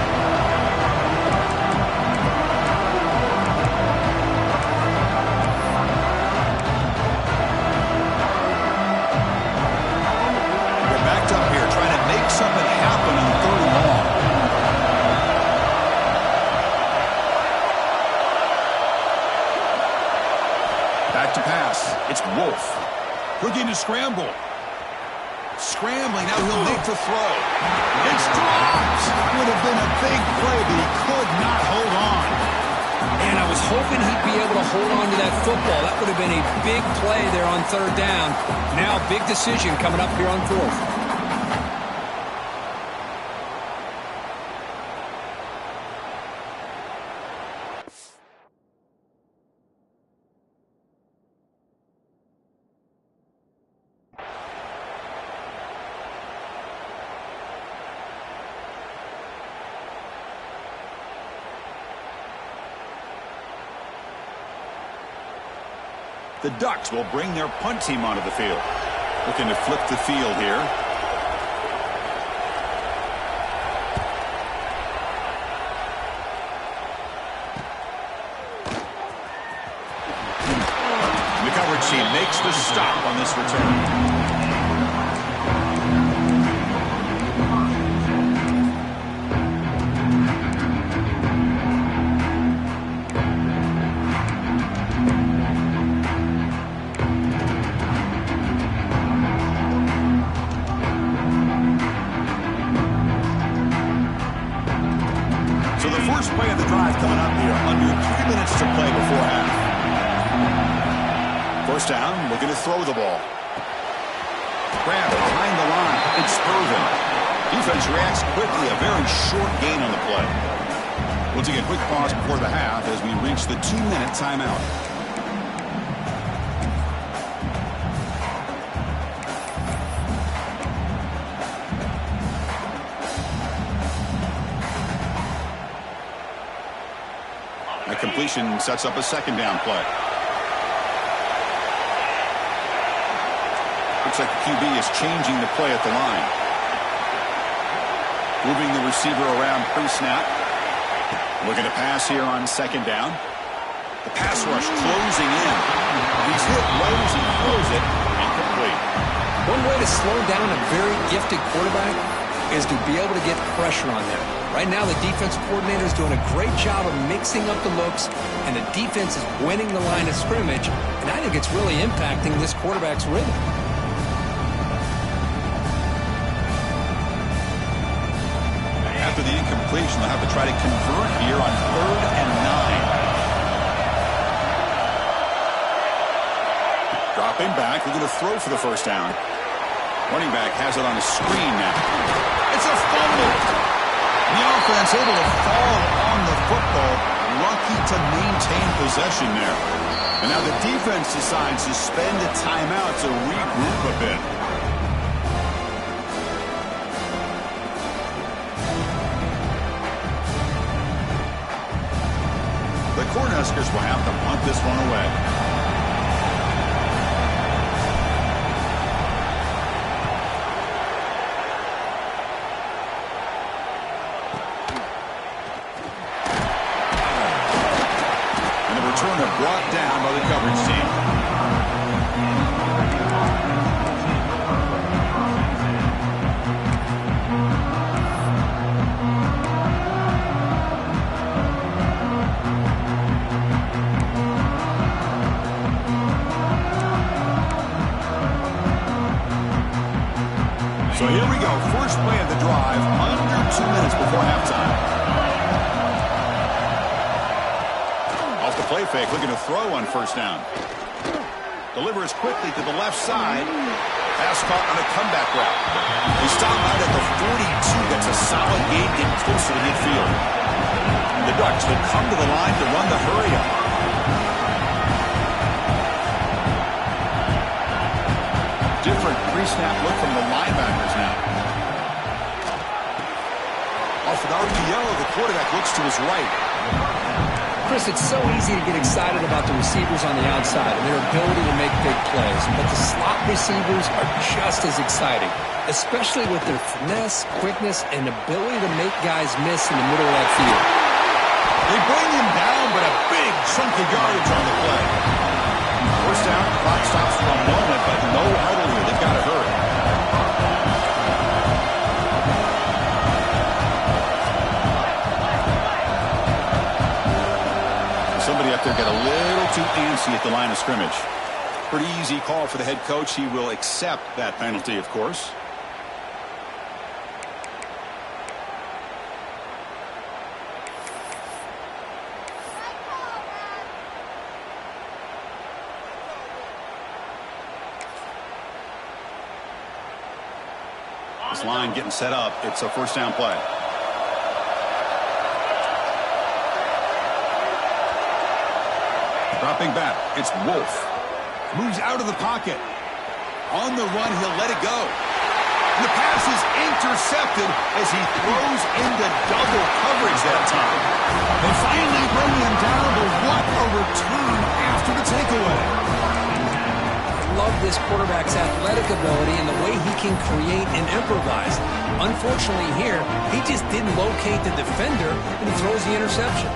Something happened on third and long. Back to pass. It's Wolf. Looking to scramble. Scrambling. Now he'll make the throw. It's dropped. Would have been a big play, but he could not hold on. And I was hoping he'd be able to hold on to that football. That would have been a big play there on third down. Now big decision coming up here on fourth. The Ducks will bring their punt team onto the field. Looking to flip the field here. The coverage team makes the stop on this return. Play of the drive coming up here. Under 3 minutes to play before half. First down, looking to throw the ball. Grab behind the line. It's proven. Defense reacts quickly. A very short gain on the play. We'll take a quick pause before the half as we reach the 2-minute timeout. A completion sets up a second down play. Looks like the QB is changing the play at the line. Moving the receiver around pre-snap. Looking to pass here on second down. The pass rush closing in. He's hit right as he throws it. Incomplete. One way to slow down a very gifted quarterback is to be able to get pressure on them. Right now, the defensive coordinator is doing a great job of mixing up the looks, and the defense is winning the line of scrimmage, and I think it's really impacting this quarterback's rhythm. After the incompletion, they'll have to try to convert here on 3rd and 9. Dropping back, looking to throw for the first down. Running back has it on the screen now. It's a fumble. The offense able to fall on the football. Lucky to maintain possession there. And now the defense decides to spend a timeout to regroup a bit. The Cornhuskers will have to punt this one away. Brought down by the coverage team. So here we go. First play of the drive, under 2 minutes before halftime. Play fake, looking to throw on first down. Delivers quickly to the left side. Pass caught on a comeback route. He stopped out at the 42. That's a solid gain, getting closer to midfield. And the Ducks will come to the line to run the hurry up. Different pre-snap look from the linebackers now. Off an RPO, the quarterback looks to his right. Chris, it's so easy to get excited about the receivers on the outside and their ability to make big plays, but the slot receivers are just as exciting, especially with their finesse, quickness, and ability to make guys miss in the middle of that field. They bring him down, but a big chunk of yardage on the play. First down, clock stops for a moment, but no huddle here. They've got to hurry. Somebody up there got a little too antsy at the line of scrimmage. Pretty easy call for the head coach. He will accept that penalty, of course. This line getting set up. It's a first down play. Dropping back, it's Wolf. Moves out of the pocket. On the run, he'll let it go. And the pass is intercepted as he throws into double coverage that time. They finally bring him down, but what a return after the takeaway. I love this quarterback's athletic ability and the way he can create and improvise. Unfortunately here, he just didn't locate the defender, and he throws the interception.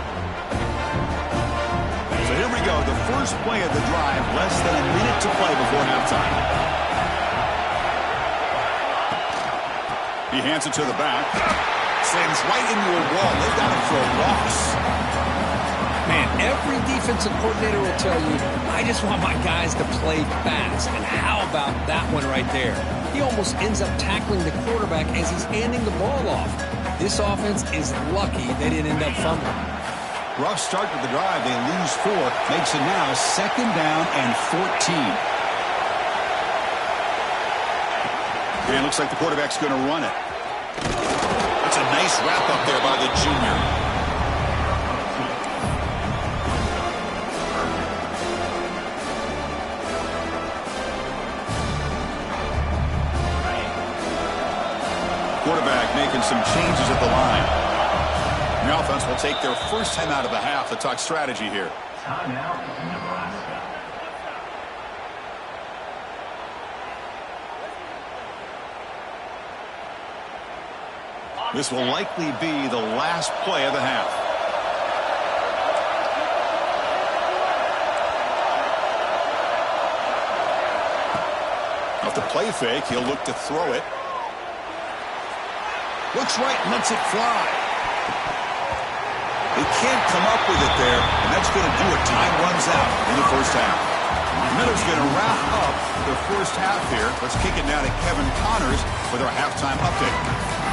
So here we go, the first play of the drive, less than a minute to play before halftime. He hands it to the back. Sends right into a wall. They've got him for a loss. Man, every defensive coordinator will tell you, I just want my guys to play fast. And how about that one right there? He almost ends up tackling the quarterback as he's handing the ball off. This offense is lucky they didn't end up fumbling. Rough start to the drive. They lose 4. Makes it now second down and 14. And it looks like the quarterback's going to run it. That's a nice wrap up there by the junior. Quarterback making some changes at the line. The offense will take their first time out of the half to talk strategy here. Timeout, Nebraska. This will likely be the last play of the half. Off the play fake, he'll look to throw it. Looks right and lets it fly. They can't come up with it there, and that's going to do it. Time runs out in the first half. Miller's going to wrap up the first half here. Let's kick it now to Kevin Connors with our halftime update.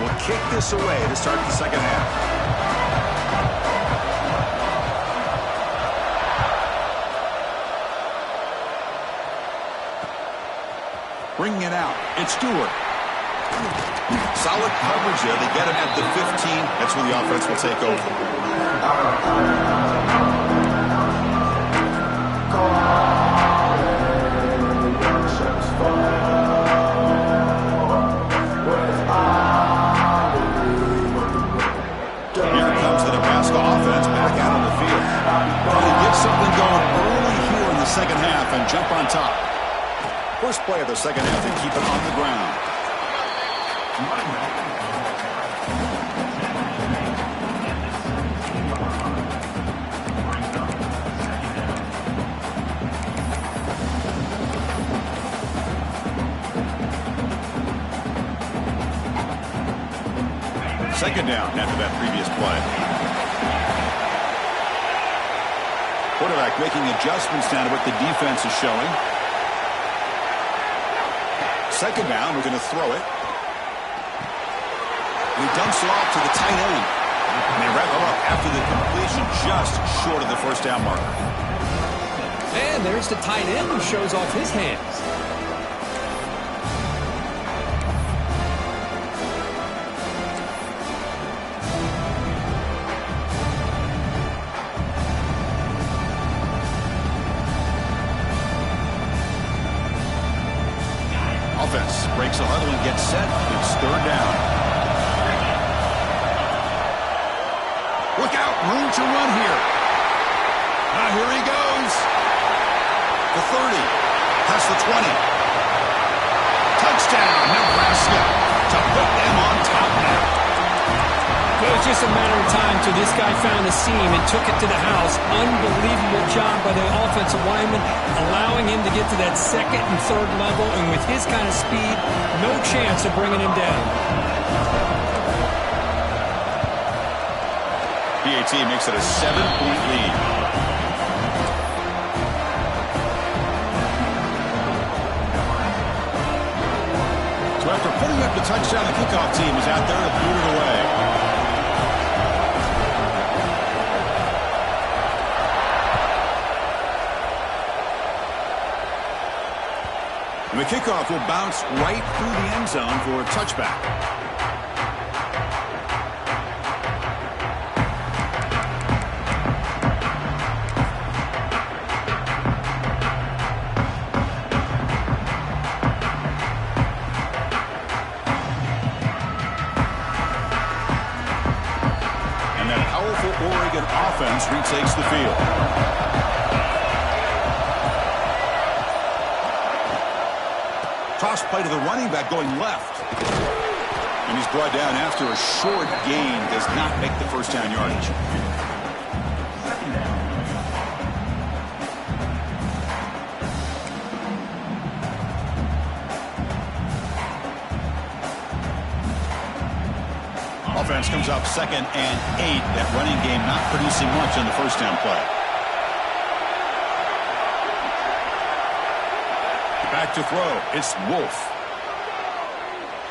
Will kick this away to start the second half. Bringing it out, it's Stewart. Solid coverage there. They get him at the 15. That's where the offense will take over. Something going early here in the second half and jump on top. First play of the second half to keep it on the ground. Second down after that previous play. Quarterback making adjustments now to what the defense is showing. Second down, we're going to throw it. He dumps it off to the tight end. And they wrap him up after the completion just short of the first down marker. And there's the tight end who shows off his hands. Offense breaks a huddle and gets set. It's third down. Look out, room to run here. Now here he goes. The 30, past the 20. Touchdown, Nebraska, to put them on top now. It was just a matter of time till this guy found the seam and took it to the house. Unbelievable job by the offensive lineman, allowing him to get to that second and third level, and with his kind of speed, no chance of bringing him down. PAT makes it a 7-point lead. So after putting up the touchdown, the kickoff team is out there to boot it away. And the kickoff will bounce right through the end zone for a touchback. And that powerful Oregon offense retakes the field. Toss play to the running back going left. And he's brought down after a short gain. Does not make the first down yardage. Offense comes up 2nd and 8. That running game not producing much on the first down play. Back to throw. It's Wolf.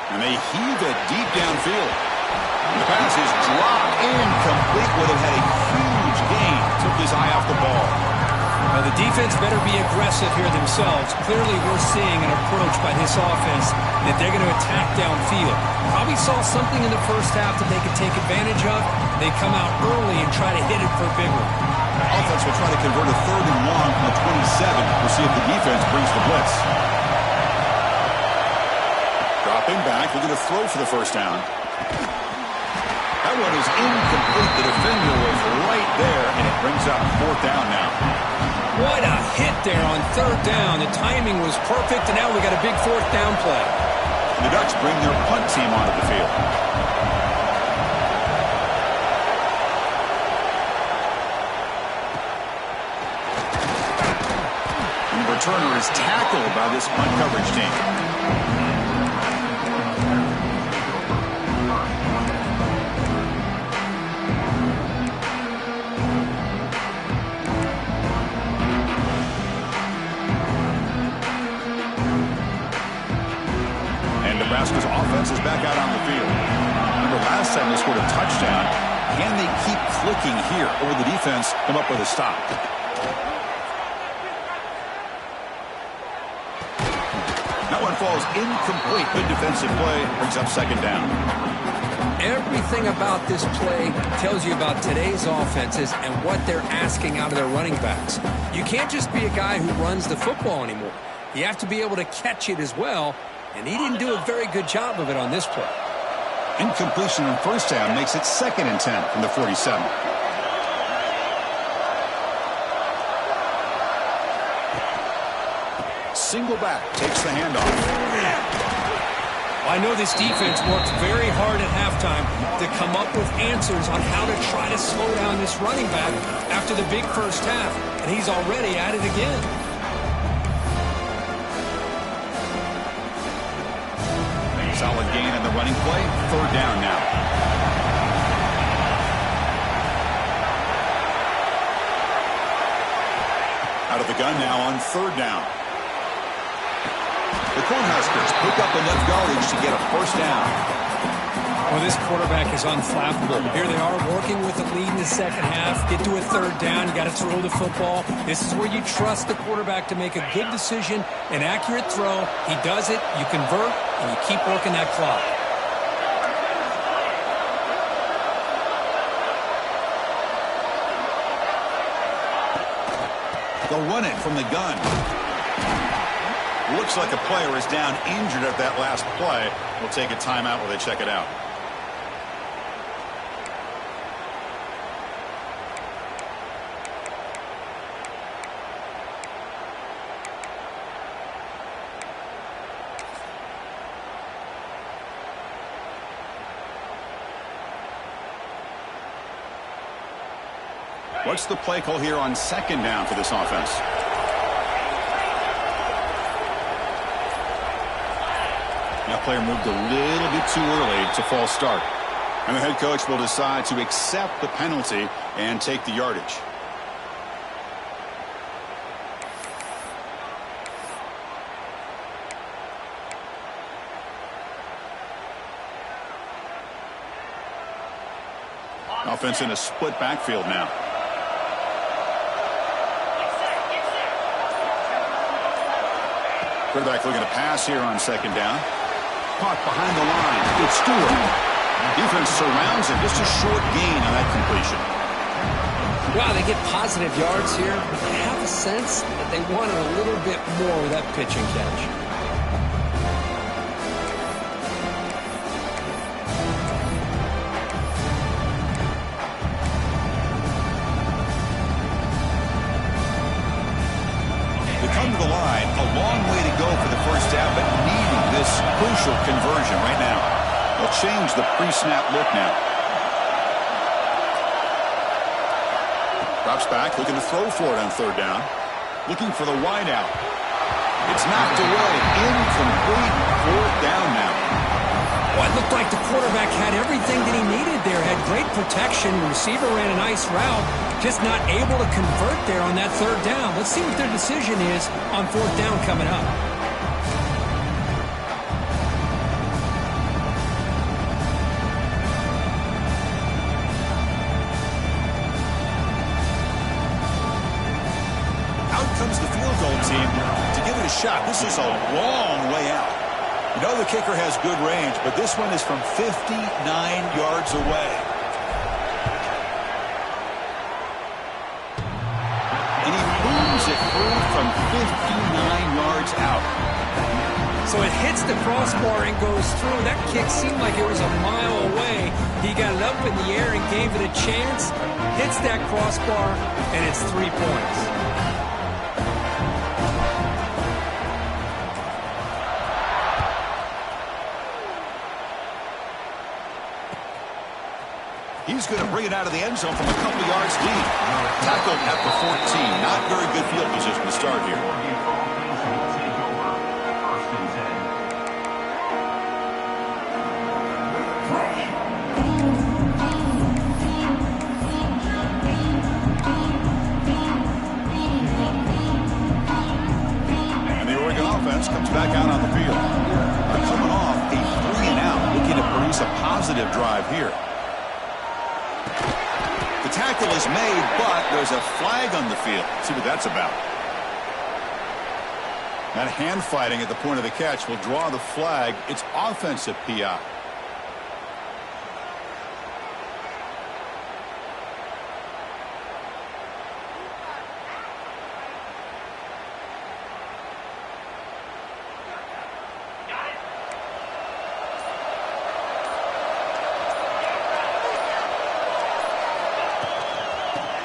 And they heave it deep downfield. The pass is dropped incomplete. Would have had a huge gain. Took his eye off the ball. Well, the defense better be aggressive here themselves. Clearly, we're seeing an approach by this offense that they're going to attack downfield. Probably saw something in the first half that they could take advantage of. They come out early and try to hit it for a big one. Offense will try to convert a 3rd and long from the 27. We'll see if the defense brings the blitz. Dropping back, looking to throw for the first down. That one is incomplete. The defender was right there, and it brings up 4th down now. What a hit there on 3rd down. The timing was perfect, and now we got a big 4th down play. And the Ducks bring their punt team onto the field. And the returner is tackled by this punt coverage team. Nebraska's offense is back out on the field. Remember last time they scored a touchdown. Can they keep clicking here, or will the defense come up with a stop? That one falls incomplete. Good defensive play. Brings up 2nd down. Everything about this play tells you about today's offenses and what they're asking out of their running backs. You can't just be a guy who runs the football anymore. You have to be able to catch it as well. And he didn't do a very good job of it on this play. Incompletion on 1st down makes it 2nd and 10 from the 47. Single back takes the handoff. I know this defense worked very hard at halftime to come up with answers on how to try to slow down this running back after the big first half. And he's already at it again. Solid gain in the running play. 3rd down now. Out of the gun now on 3rd down. The Cornhuskers pick up enough yardage to get a 1st down. Well, this quarterback is unflappable. Here they are working with the lead in the second half. Get to a 3rd down. You got to throw the football. This is where you trust the quarterback to make a good decision, an accurate throw. He does it, you convert, and you keep working that clock. They'll run it from the gun. Looks like a player is down injured at that last play. We'll take a timeout while they check it out. What's the play call here on 2nd down for this offense? That player moved a little bit too early to false start. And the head coach will decide to accept the penalty and take the yardage. Offense in a split backfield now. Quarterback looking to pass here on 2nd down. Caught behind the line. It's Stewart. Defense surrounds him. Just a short gain on that completion. Wow, they get positive yards here. I have a sense that they wanted a little bit more with that pitch and catch. Come to the line, a long way to go for the first down, but needing this crucial conversion right now. They'll change the pre-snap look now. Drops back, looking to throw for it on 3rd down. Looking for the wide out. It's knocked away. Incomplete. 4th down now. Well, it looked like the quarterback had everything that he needed there. Had great protection. The receiver ran a nice route. Just not able to convert there on that 3rd down. Let's see what their decision is on 4th down coming up. shot. This is a long way out. You know the kicker has good range, but this one is from 59 yards away. And he booms it through from 59 yards out. So it hits the crossbar and goes through. That kick seemed like it was a mile away. He got it up in the air and gave it a chance. Hits that crossbar, and it's 3 points. He's going to bring it out of the end zone from a couple yards deep. Tackled at the 14. Not very good field position to start here. And the Oregon offense comes back out on the field. Coming off a 3-and-out, looking to produce a positive drive here. The tackle is made, but there's a flag on the field. Let's see what that's about. That hand fighting at the point of the catch will draw the flag. It's offensive PI.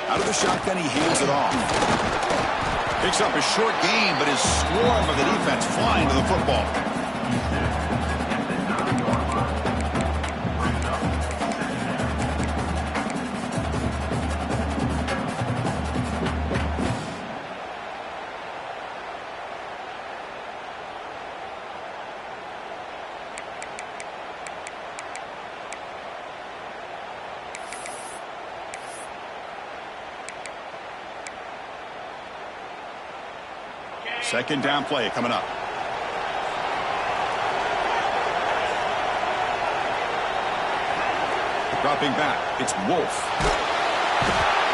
Out of the shotgun, he hands it off. Picks up a short gain, but his swarm of the defense flying to the football. Second down play coming up. Dropping back, it's Wolf.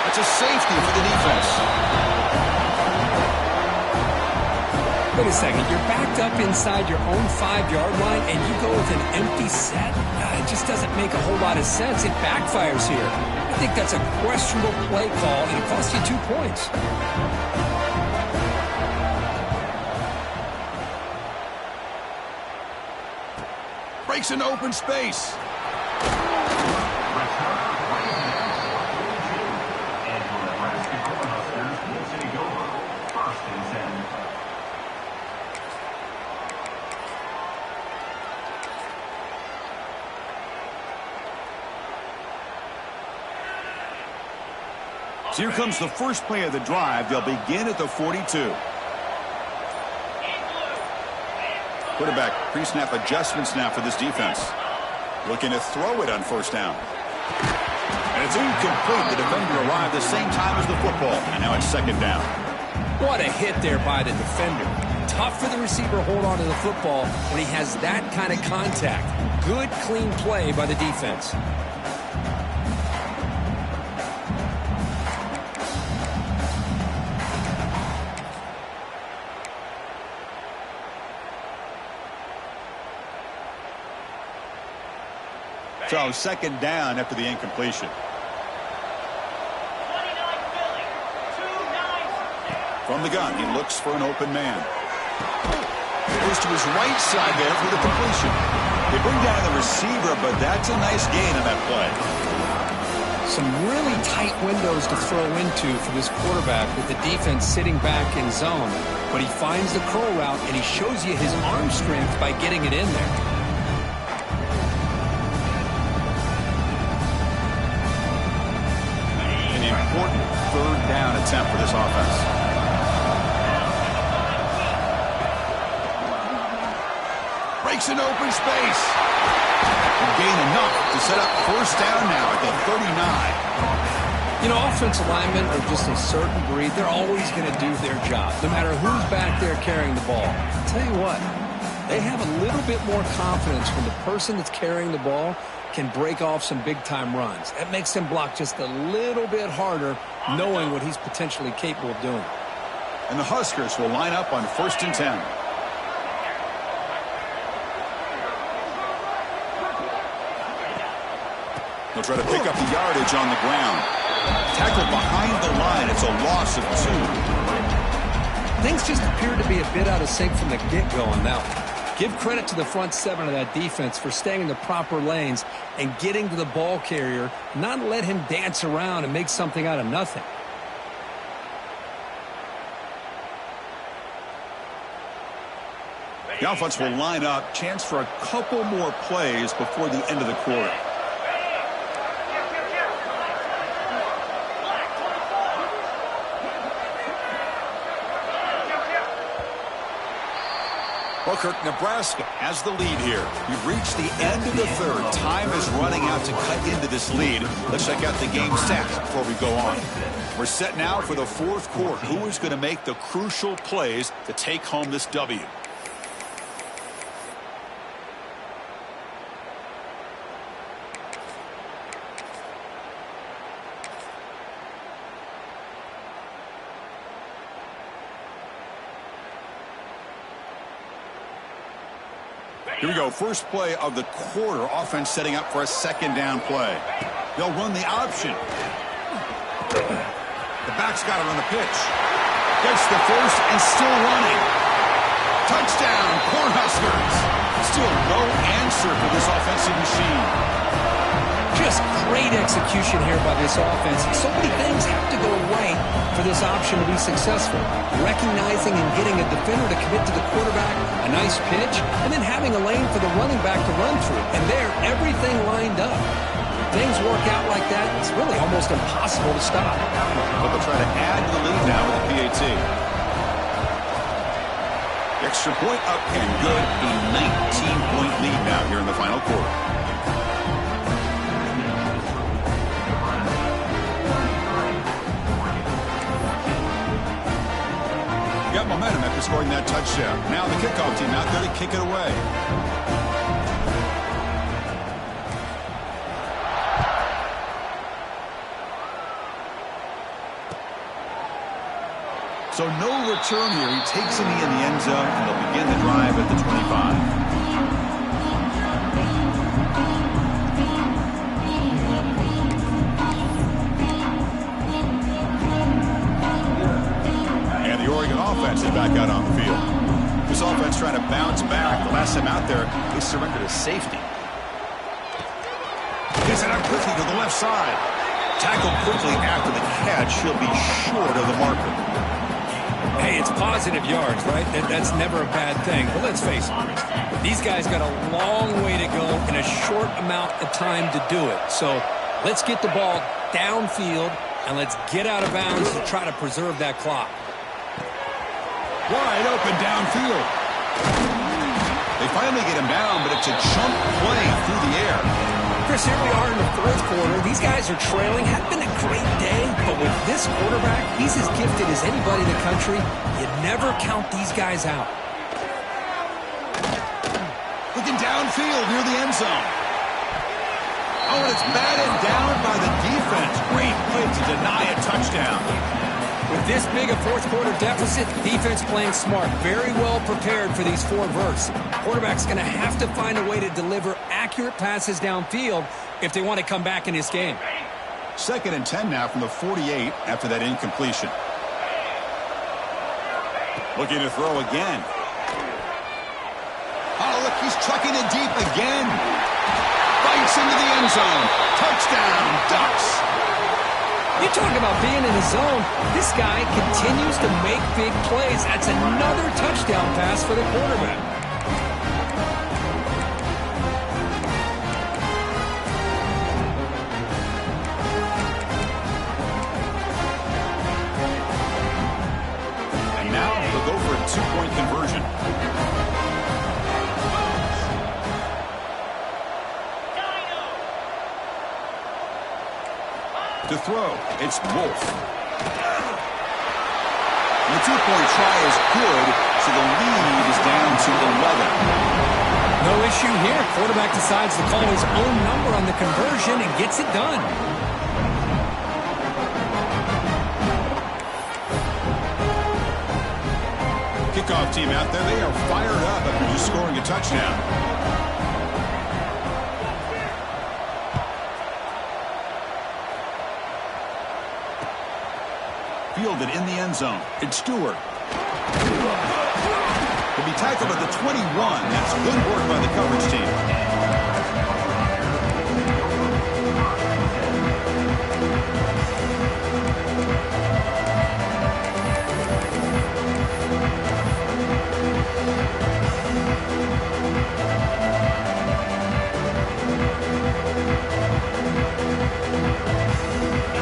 That's a safety for the defense. Wait a second, you're backed up inside your own 5-yard line and you go with an empty set? It just doesn't make a whole lot of sense. It backfires here. I think that's a questionable play call and it costs you 2 points. Breaks into open space. So here comes the first play of the drive. They'll begin at the 42. Quarterback pre-snap adjustments now for this defense. Looking to throw it on first down. And it's incomplete. The defender arrived the same time as the football. And now it's second down. What a hit there by the defender. Tough for the receiver to hold on to the football when he has that kind of contact. Good, clean play by the defense. So second down after the incompletion. From the gun, he looks for an open man. Goes to his right side there for the completion. They bring down the receiver, but that's a nice gain on that play. Some really tight windows to throw into for this quarterback with the defense sitting back in zone. But he finds the curl route, and he shows you his arm strength by getting it in there. Important third down attempt for this offense. Breaks in open space. And gain enough to set up first down now at the 39. You know, offensive linemen are just a certain breed. They're always going to do their job, no matter who's back there carrying the ball. I'll tell you what, they have a little bit more confidence when the person that's carrying the ball can break off some big-time runs. That makes them block just a little bit harder, knowing what he's potentially capable of doing. And the Huskers will line up on 1st and 10. He'll try to pick up the yardage on the ground. Tackled behind the line. It's a loss of 2. Things just appeared to be a bit out of sync from the get-go on that one. Give credit to the front 7 of that defense for staying in the proper lanes and getting to the ball carrier, not let him dance around and make something out of nothing. The offense will line up. Chance for a couple more plays before the end of the quarter. Well, Nebraska has the lead here. We've reached the end of the 3rd. Time is running out to cut into this lead. Let's check out the game stats before we go on. We're set now for the 4th quarter. Who is going to make the crucial plays to take home this W? Here we go. First play of the quarter. Offense setting up for a 2nd down play. They'll run the option. The back's got it on the pitch. Gets the first and still running. Touchdown, Cornhuskers. Still no answer for this offensive machine. Just great execution here by this offense. So many things have to go right for this option to be successful. Recognizing and getting a defender to commit to the quarterback, a nice pitch, and then having a lane for the running back to run through. And there, everything lined up. Things work out like that, it's really almost impossible to stop. But they'll try to add to the lead now with the PAT. Extra point up and good. A 19-point lead now here in the final quarter. Got momentum after scoring that touchdown. Now the kickoff team out there to kick it away. So no return here. He takes it in the end zone, and they'll begin the drive at the 25. Offense is back out on the field. This offense trying to bounce back. The last time out there, they surrendered a safety. Gets it out quickly to the left side. Tackled quickly after the catch. He'll be short of the marker. Hey, it's positive yards, right? That's never a bad thing. But let's face it, these guys got a long way to go in a short amount of time to do it. So let's get the ball downfield, and let's get out of bounds to try to preserve that clock. Wide open downfield. They finally get him down, but it's a chunk play through the air. Chris, here we are in the 4th quarter. These guys are trailing. Hadn't been a great day, but with this quarterback, he's as gifted as anybody in the country. You never count these guys out. Looking downfield near the end zone. Oh, and it's batted down by the defense. Great play to deny a touchdown. With this big a 4th quarter deficit, defense playing smart, very well prepared for these 4 verts. Quarterback's going to have to find a way to deliver accurate passes downfield if they want to come back in this game. 2nd and 10 now from the 48 after that incompletion. Looking to throw again. Oh, look, he's trucking it deep again. Bites into the end zone. Touchdown, Ducks. You talk about being in the zone. This guy continues to make big plays. That's another touchdown pass for the quarterback. And now they'll go for a 2-point conversion. To throw, it's Wolf. The 2-point try is good, so the lead is down to 11. No issue here. Quarterback decides to call his own number on the conversion and gets it done. kickoff team out there, they are fired up after just scoring a touchdown. Fielded in the end zone. It's Stewart. He'll be tackled at the 21. That's good work by the coverage team.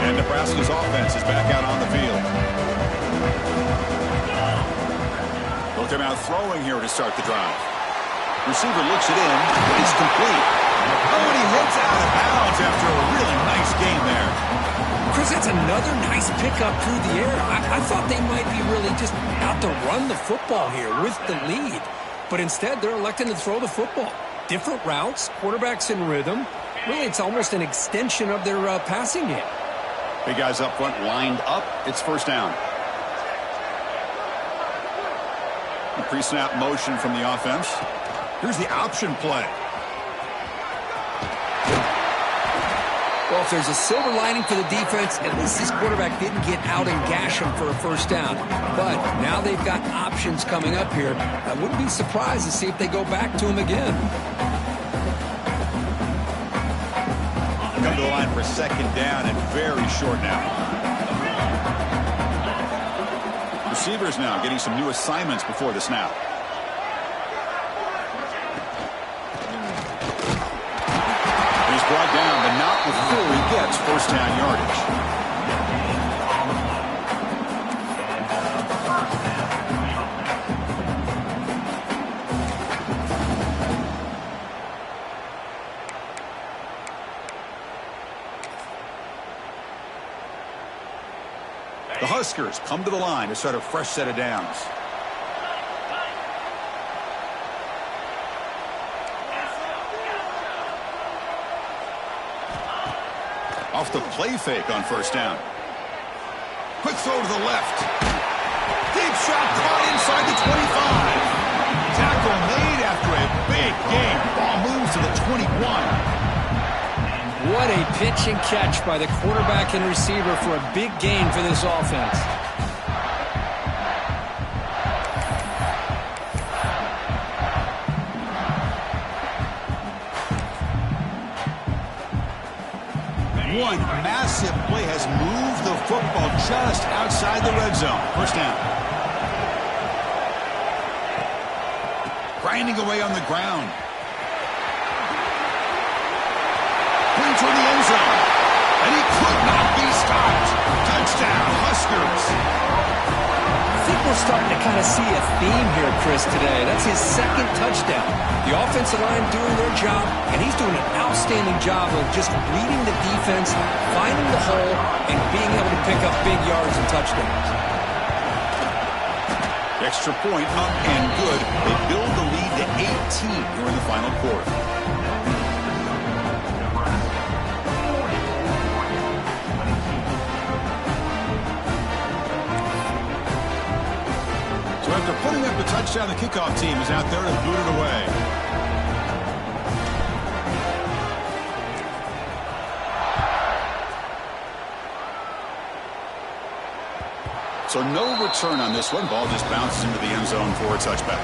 Nebraska's offense is back out on the field. They'll come out throwing here to start the drive. Receiver looks it in. It's complete. Oh, and he heads out of bounds after a really nice game there. Chris, that's another nice pickup through the air. I thought they might be really just out to run the football here with the lead. But instead, they're electing to throw the football. Different routes, quarterbacks in rhythm. Really, it's almost an extension of their passing game. Big guys up front lined up. It's first down. A pre-snap motion from the offense. Here's the option play. Well, if there's a silver lining for the defense, at least this quarterback didn't get out and gash him for a first down. But now they've got options coming up here. I wouldn't be surprised to see if they go back to him again. Come to the line for second down and very short now. Receivers now getting some new assignments before the snap. And he's brought down, but not before he gets first down yardage. The Huskers come to the line to start a fresh set of downs. Off the play fake on first down. Quick throw to the left. Deep shot caught inside the 25. Tackle made after a big game. Ball moves to the 21. What a pitch and catch by the quarterback and receiver for a big gain for this offense. One massive play has moved the football just outside the red zone. First down. Grinding away on the ground. Toward the end zone, and he could not be stopped. Touchdown, Huskers. I think we're starting to kind of see a theme here, Chris, today. That's his second touchdown. The offensive line doing their job, and he's doing an outstanding job of just reading the defense, finding the hole, and being able to pick up big yards and touchdowns. Extra point up and good. They build the lead to 18 during the final quarter. So after putting up a touchdown, the kickoff team is out there to boot it away. So no return on this one. Ball just bounces into the end zone for a touchback.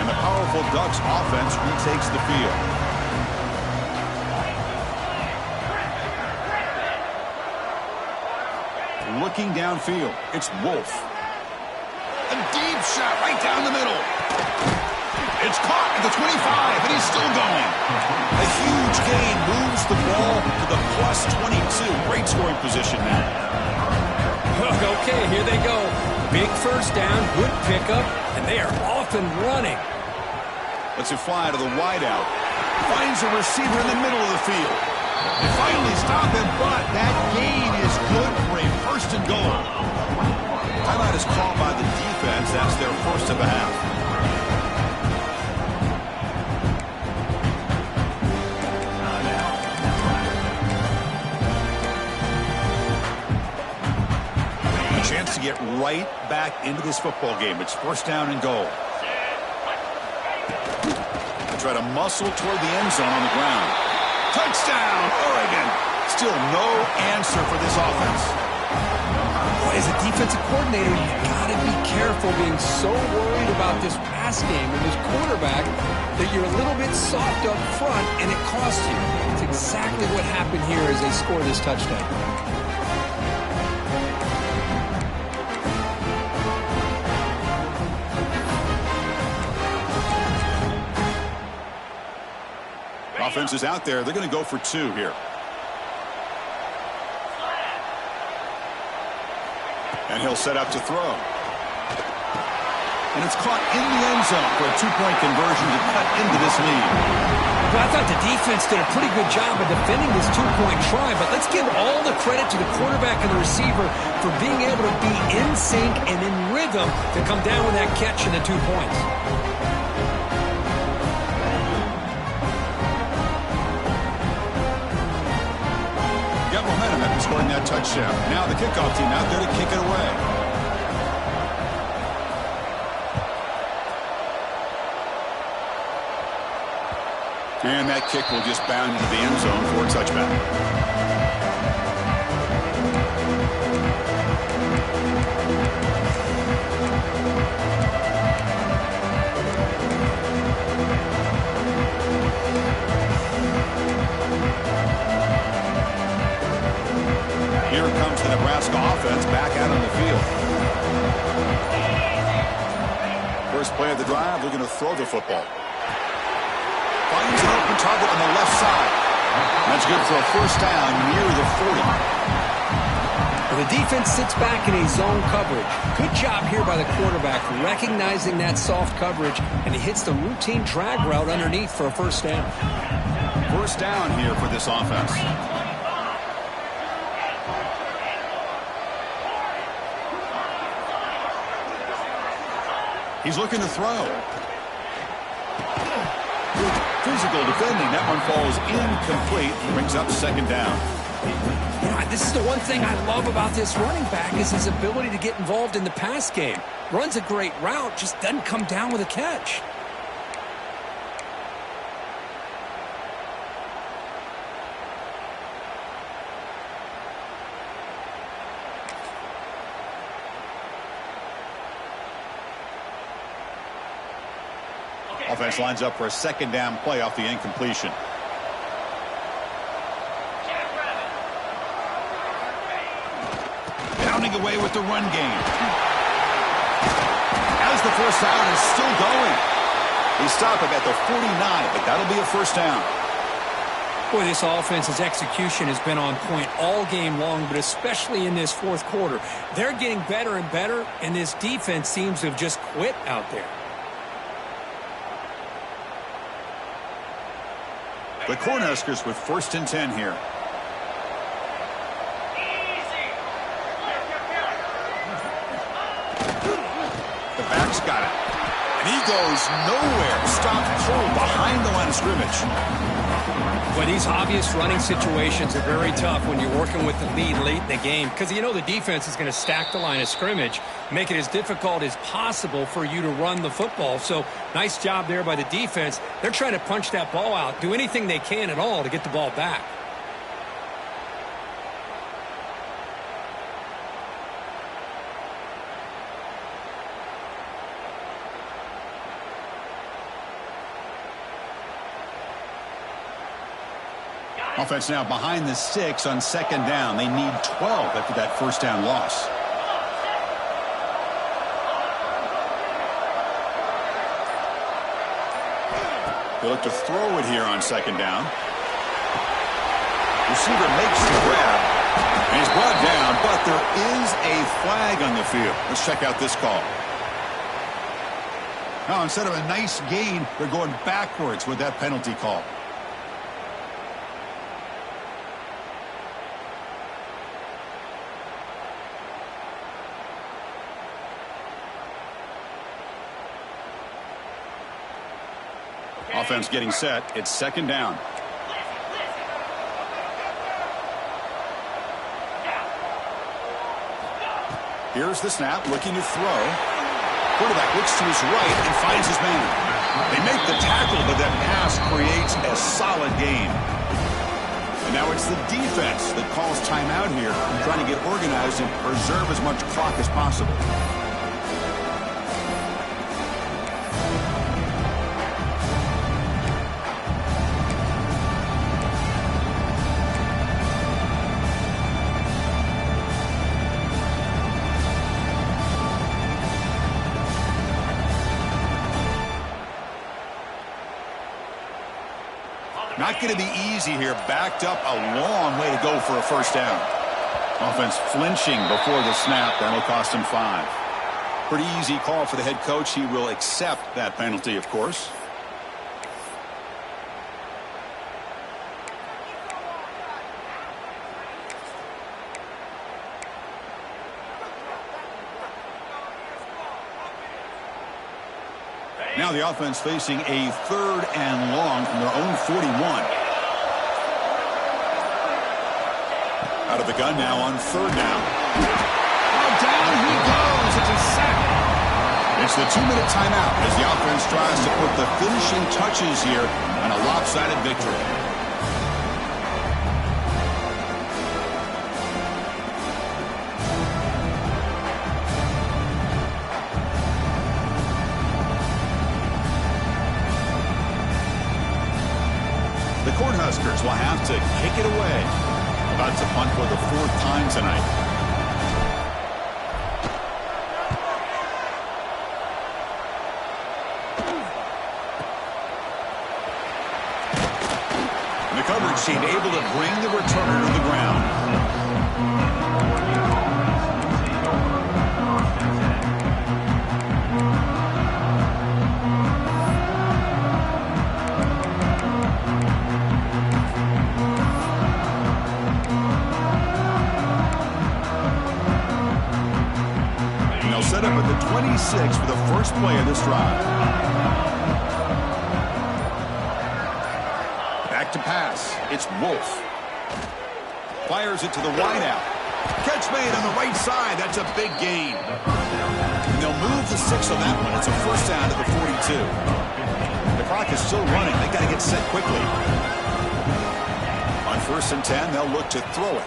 And the powerful Ducks offense retakes the field. Looking downfield, it's Wolf. A deep shot right down the middle. It's caught at the 25, and he's still going. A huge gain moves the ball to the +22. Great scoring position now. Okay, here they go. Big first down, good pickup, and they are off and running. Lets it fly to the wideout. Finds a receiver in the middle of the field. They finally stop him, but that gain is good for a first and goal. Timeout is called by the defense. That's their first of the half. A chance to get right back into this football game. It's first down and goal. They try to muscle toward the end zone on the ground. Touchdown, Oregon. Still no answer for this offense. Boy, as a defensive coordinator, you got to be careful being so worried about this pass game and this quarterback that you're a little bit soft up front and it costs you. It's exactly what happened here as they score this touchdown. Offense is out there. They're going to go for two here. And he'll set up to throw. And it's caught in the end zone for a two-point conversion to cut into this lead. Well, I thought the defense did a pretty good job of defending this two-point try, but let's give all the credit to the quarterback and the receiver for being able to be in sync and in rhythm to come down with that catch and the 2 points. Got momentum after scoring that touchdown. Now the kickoff team out there to kick it away. And that kick will just bound into the end zone for a touchback. Here comes the Nebraska offense back out on the field. First play of the drive, they're going to throw the football. Finds an open target on the left side. That's good for a first down near the 40. Well, the defense sits back in a zone coverage. Good job here by the quarterback recognizing that soft coverage, and he hits the routine drag route underneath for a first down. First down here for this offense. He's looking to throw. Physical defending. That one falls incomplete. Brings up second down. Yeah, this is the one thing I love about this running back is his ability to get involved in the pass game. Runs a great route, just doesn't come down with a catch. Offense lines up for a second down play off the incompletion. Pounding away with the run game. As the first down is still going. They stop it at the 49, but that'll be a first down. Boy, this offense's execution has been on point all game long, but especially in this fourth quarter. They're getting better and better, and this defense seems to have just quit out there. The Cornhuskers with first and 10 here. The back's got it. And he goes nowhere. Stopped cold behind the line of scrimmage. But these obvious running situations are very tough when you're working with the lead late in the game because you know the defense is going to stack the line of scrimmage, make it as difficult as possible for you to run the football. So nice job there by the defense. They're trying to punch that ball out, do anything they can at all to get the ball back. Offense now behind the 6 on second down. They need 12 after that first down loss. They look to throw it here on second down. Receiver makes the grab. And he's brought down, but there is a flag on the field. Let's check out this call. Now, instead of a nice gain, they're going backwards with that penalty call. Offense getting set. It's second down. Here's the snap, looking to throw. Quarterback looks to his right and finds his man. They make the tackle, but that pass creates a solid gain. And now it's the defense that calls timeout here, trying to get organized and preserve as much clock as possible. Not going to be easy here. Backed up a long way to go for a first down. Offense flinching before the snap. That'll cost him 5. Pretty easy call for the head coach. He will accept that penalty, of course. Now the offense facing a 3rd and long from their own 41. Out of the gun now on 3rd down. Oh, down he goes. It's a sack. It's the 2-minute timeout as the offense tries to put the finishing touches here on a lopsided victory. The Cornhuskers will have to kick it away. About to punt for the 4th time tonight. And the coverage team able to bring the returner to the ground. Set up at the 26 for the first play of this drive. Back to pass. It's Wolf. Fires it to the wideout. Catch made on the right side. That's a big gain. And they'll move the 6 on that one. It's a first down to the 42. The clock is still running. They got to get set quickly. On 1st and 10, they'll look to throw it.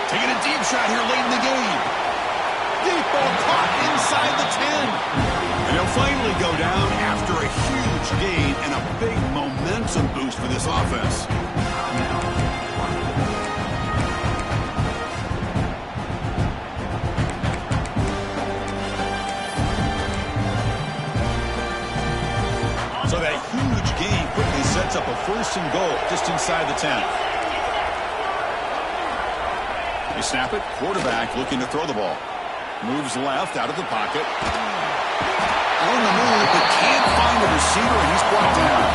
Taking a deep shot here late in the game. Deep ball caught inside the 10. And he'll finally go down after a huge gain and a big momentum boost for this offense. So that huge gain quickly sets up a 1st and goal just inside the 10. They snap it. Quarterback looking to throw the ball. Moves left out of the pocket. On the move, but can't find a receiver, and he's brought down.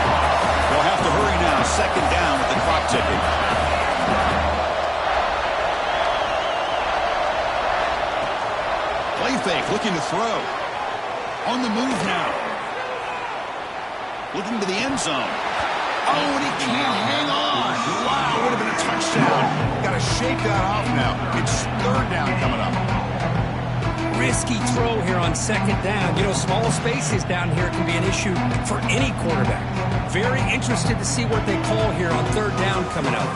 They'll have to hurry now. 2nd down with the clock ticking. Play fake, looking to throw. On the move now. Looking to the end zone. Oh, and he can't hang on. Wow, would have been a touchdown. Got to shake that off now. It's 3rd down coming up. Risky throw here on 2nd down. You know, small spaces down here can be an issue for any quarterback. Very interested to see what they call here on 3rd down coming up.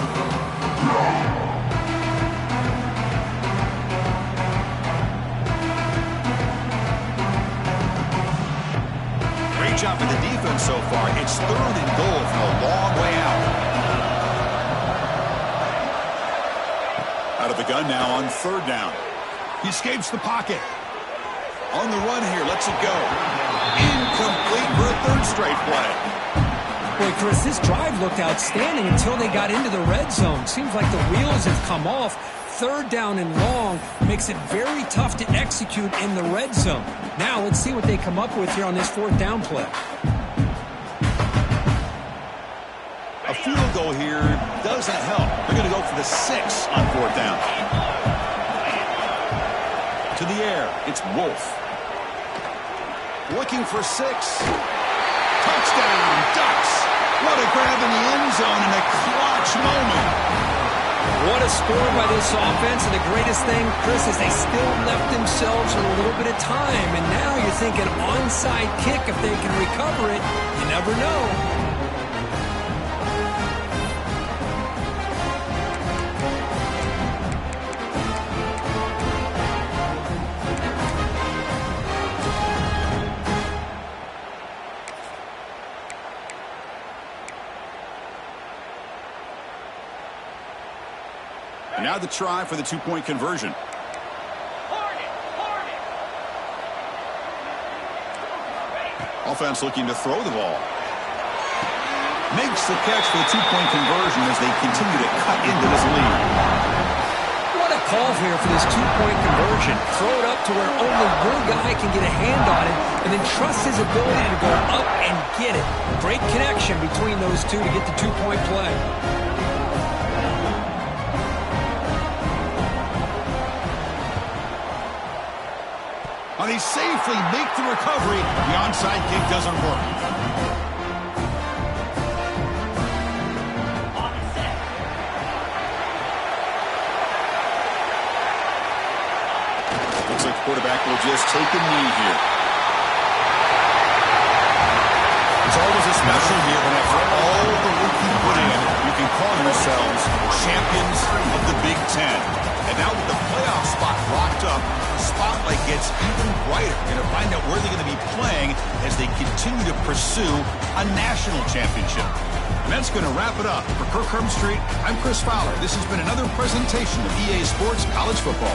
Great job by the defense so far. It's 3rd and goal from a long way out. Out of the gun now on 3rd down. He escapes the pocket. On the run here, lets it go. Incomplete for a 3rd straight play. Boy, Chris, this drive looked outstanding until they got into the red zone. Seems like the wheels have come off. 3rd down and long makes it very tough to execute in the red zone. Now let's see what they come up with here on this 4th down play. A field goal here doesn't help. They're going to go for the 6 on 4th down. To the air, it's Wolf. Looking for 6. Touchdown, Ducks. What a grab in the end zone in a clutch moment. What a score by this offense, and the greatest thing, Chris, is they still left themselves with a little bit of time, and now you're thinking onside kick if they can recover it. You never know. And now the try for the two-point conversion. Offense looking to throw the ball. Makes the catch for the two-point conversion as they continue to cut into this lead. What a call here for this two-point conversion. Throw it up to where only your guy can get a hand on it, and then trust his ability to go up and get it. Great connection between those two to get the two-point play. And they safely make the recovery. The onside kick doesn't work. Looks like the quarterback will just take a knee here. It's always a special year when after all the work you put in, you can call yourselves champions of the Big Ten. And now with the playoff spot locked up, the spotlight gets even brighter. You're going to find out where they're going to be playing as they continue to pursue a national championship. And that's going to wrap it up. For Kirk Street, I'm Chris Fowler. This has been another presentation of EA Sports College Football.